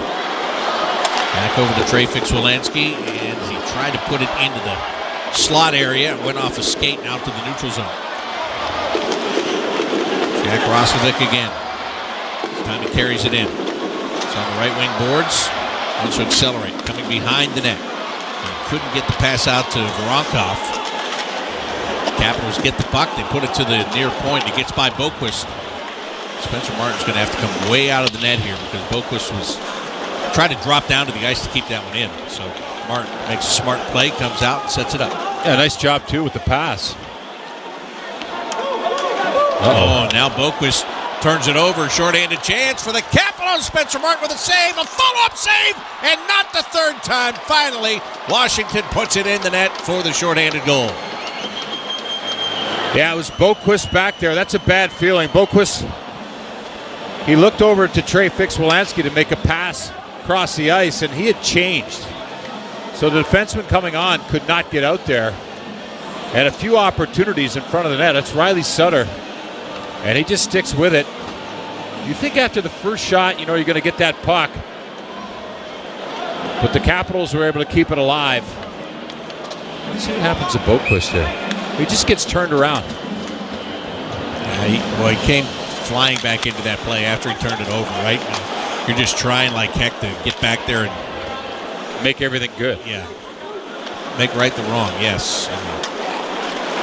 Back over to Trey Fix-Wolansky, and he tried to put it into the slot area. It went off a skate and out to the neutral zone. Jack Roslovic again. This time he carries it in. It's on the right wing boards. Wants to accelerate. Coming behind the net. And couldn't get the pass out to Voronkov. Capitals get the puck. They put it to the near point. It gets by Boqvist. Spencer Martin's going to have to come way out of the net here because Boqvist was trying to drop down to the ice to keep that one in. So Martin makes a smart play, comes out and sets it up. Yeah, nice job too with the pass. Oh, now Boqvist turns it over. Short-handed chance for the Capitals. Spencer Martin with a save, a follow-up save, and not the third time. Finally, Washington puts it in the net for the short-handed goal. Yeah, it was Boqvist back there. That's a bad feeling. Boqvist, he looked over to Trey Fix-Wolansky to make a pass across the ice, and he had changed. So the defenseman coming on could not get out there. And a few opportunities in front of the net. That's Riley Sutter. And he just sticks with it. You think after the first shot, you know you're going to get that puck. But the Capitals were able to keep it alive. Let's see what happens to Boquist here. He just gets turned around. He came flying back into that play after he turned it over, right? And you're just trying like heck to get back there and make everything good. Yeah. Make right the wrong, yes. And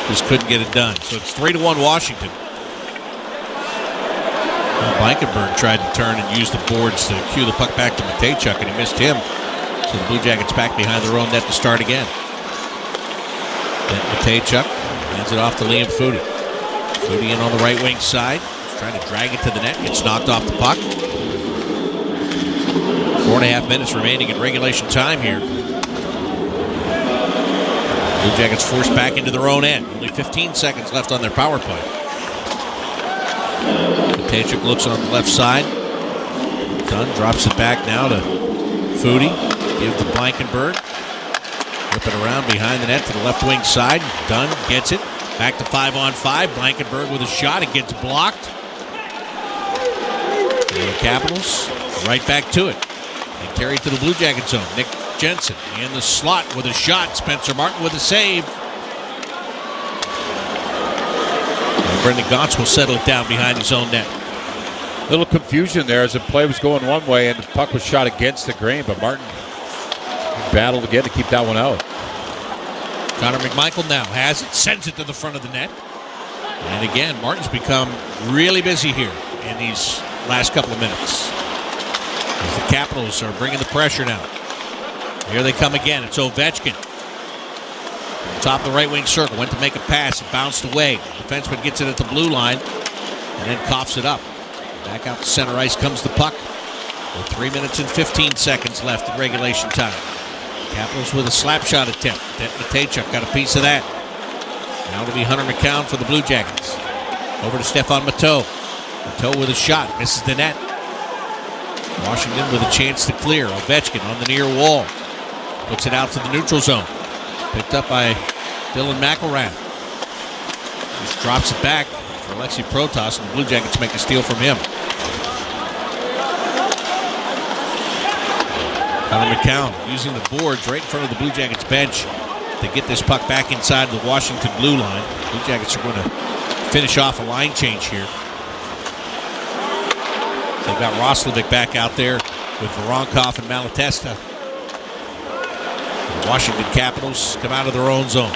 just couldn't get it done. So it's 3-1 Washington. Blankenburg tried to turn and use the boards to cue the puck back to Matejchuk, and he missed him. So the Blue Jackets back behind their own net to start again. Then Matejchuk hands it off to Liam Foudy. Foudy in on the right wing side. He's trying to drag it to the net. Gets knocked off the puck. 4.5 minutes remaining in regulation time here. Blue Jackets forced back into their own end. Only 15 seconds left on their power play. Matejchuk looks on the left side. Dunn drops it back now to Foudy. Gives to Blankenburg. Whip it around behind the net to the left wing side. Dunn gets it. Back to 5-on-5. Blankenburg with a shot. It gets blocked. And the Capitals right back to it. They carry it to the Blue Jacket zone. Nick Jensen in the slot with a shot. Spencer Martin with a save. And Brendan Gaunce will settle it down behind his own net. Little confusion there as the play was going one way and the puck was shot against the grain, but Martin battled again to keep that one out. Connor McMichael now has it, sends it to the front of the net. And again, Martin's become really busy here in these last couple of minutes. As the Capitals are bringing the pressure now. Here they come again. It's Ovechkin. Top of the right wing circle. Went to make a pass. It bounced away. The defenseman gets it at the blue line and then coughs it up. Back out to center ice comes the puck. With 3 minutes and 15 seconds left in regulation time. Capitals with a slap shot attempt. Matejchuk got a piece of that. Now it'll be Hunter McCown for the Blue Jackets. Over to Stefan Matteau. Matteau with a shot. Misses the net. Washington with a chance to clear. Ovechkin on the near wall. Puts it out to the neutral zone. Picked up by Dylan McElrath. Just drops it back for Alexei Protas, and the Blue Jackets make a steal from him. Hunter McCown using the boards right in front of the Blue Jackets bench to get this puck back inside the Washington blue line. Blue Jackets are going to finish off a line change here. They've got Roslovic back out there with Voronkov and Malatesta. The Washington Capitals come out of their own zone.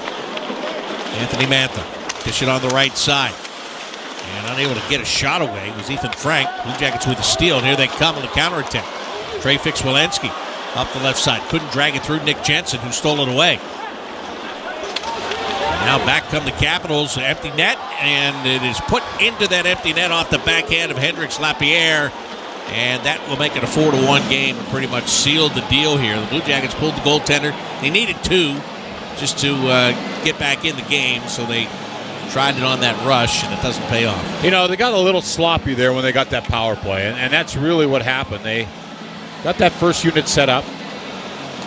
Anthony Mantha dish it on the right side. And unable to get a shot away was Ethan Frank. Blue Jackets with a steal, and here they come on the counterattack. Trey Fix-Walensky up the left side. Couldn't drag it through Nick Jensen, who stole it away. And now back come the Capitals. Empty net, and it is put into that empty net off the backhand of Hendrix Lapierre. And that will make it a 4-1 game and pretty much sealed the deal here. The Blue Jackets pulled the goaltender. They needed 2 just to get back in the game, so they tried it on that rush, and it doesn't pay off. You know, they got a little sloppy there when they got that power play, and that's really what happened. They got that first unit set up,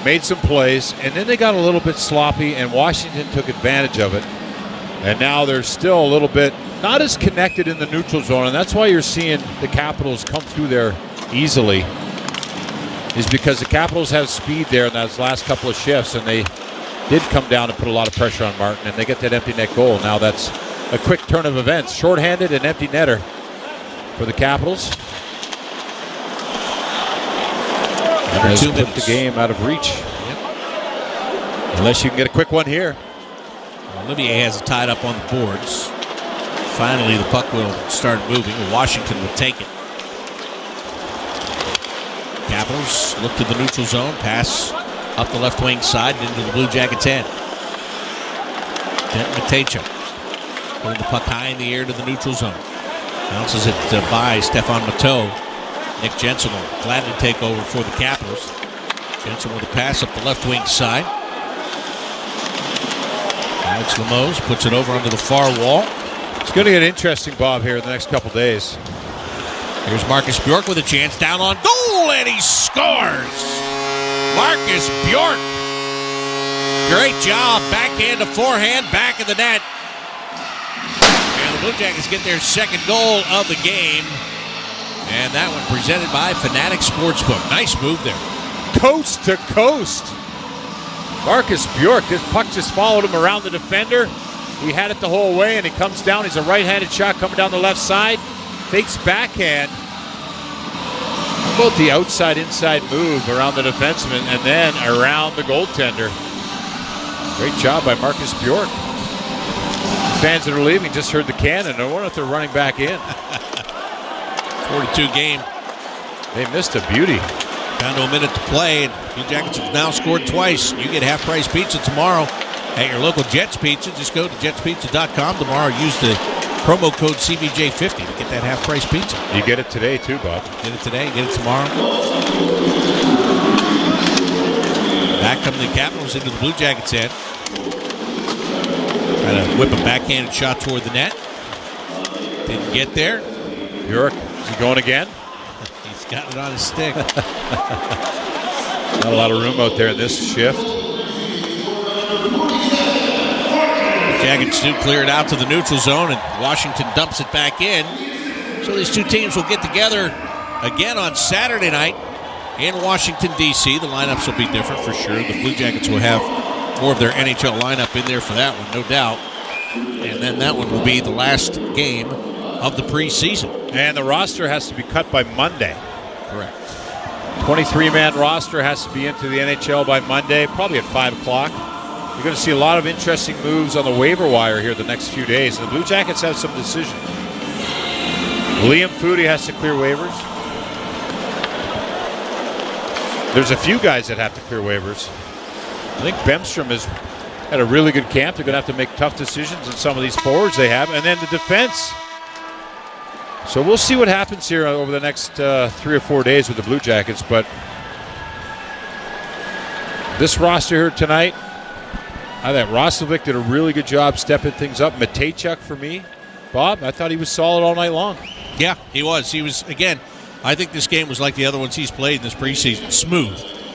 made some plays, and then they got a little bit sloppy, and Washington took advantage of it. And now they're still a little bit not as connected in the neutral zone, and that's why you're seeing the Capitals come through there easily, is because the Capitals have speed there in those last couple of shifts, and they did come down and put a lot of pressure on Martin, and they get that empty net goal. Now that's a quick turn of events. Shorthanded and empty netter for the Capitals. Under 2 put minutes. The game out of reach. Yep. Unless you can get a quick one here. Olivier has it tied up on the boards. Finally, the puck will start moving. Washington will take it. Capitals look to the neutral zone. Pass up the left wing side into the Blue Jackets' end. Denton Matejchuk putting the puck high in the air to the neutral zone. Bounces it by Stefan Matteau. Nick Jensen will gladly take over for the Capitals. Jensen with a pass up the left wing side. Alex Lemos puts it over onto the far wall. It's going to get interesting, Bob, here in the next couple days. Here's Marcus Bjork with a chance down on goal, and he scores! Marcus Bjork. Great job. Backhand to forehand, back of the net. And the Blue Jackets get their second goal of the game. And that one presented by Fanatic Sportsbook. Nice move there. Coast to coast. Marcus Bjork, this puck just followed him around the defender. He had it the whole way, and he comes down. He's a right-handed shot coming down the left side. Fakes backhand. How about the outside-inside move around the defenseman and then around the goaltender? Great job by Marcus Bjork. Fans that are leaving just heard the cannon. I wonder if they're running back in. 42 game. They missed a beauty. Down to a minute to play, and Blue Jackets have now scored twice. You get half-price pizza tomorrow at your local Jets Pizza. Just go to jetspizza.com tomorrow. Use the promo code CBJ50 to get that half-price pizza. You get it today, too, Bob. Get it today, get it tomorrow. Back come the Capitals into the Blue Jackets' end. Trying to whip a backhanded shot toward the net. Didn't get there. Bjork, is he going again? He's got it on his stick. Not a lot of room out there in this shift. Jackets do clear it out to the neutral zone, and Washington dumps it back in. So these two teams will get together again on Saturday night in Washington, D.C. The lineups will be different for sure. The Blue Jackets will have more of their NHL lineup in there for that one, no doubt. And then that one will be the last game of the preseason. And the roster has to be cut by Monday. Correct. 23-man roster has to be into the NHL by Monday, probably at 5 o'clock. You're going to see a lot of interesting moves on the waiver wire here the next few days. And the Blue Jackets have some decisions. Liam Foudy has to clear waivers. There's a few guys that have to clear waivers. I think Bemstrom has had a really good camp. They're going to have to make tough decisions on some of these forwards they have. And then the defense. So we'll see what happens here over the next 3 or 4 days with the Blue Jackets. But this roster here tonight, I thought Roslovic did a really good job stepping things up. Matejchuk for me. Bob, I thought he was solid all night long. Yeah, he was. He was, again, I think this game was like the other ones he's played in this preseason. Smooth.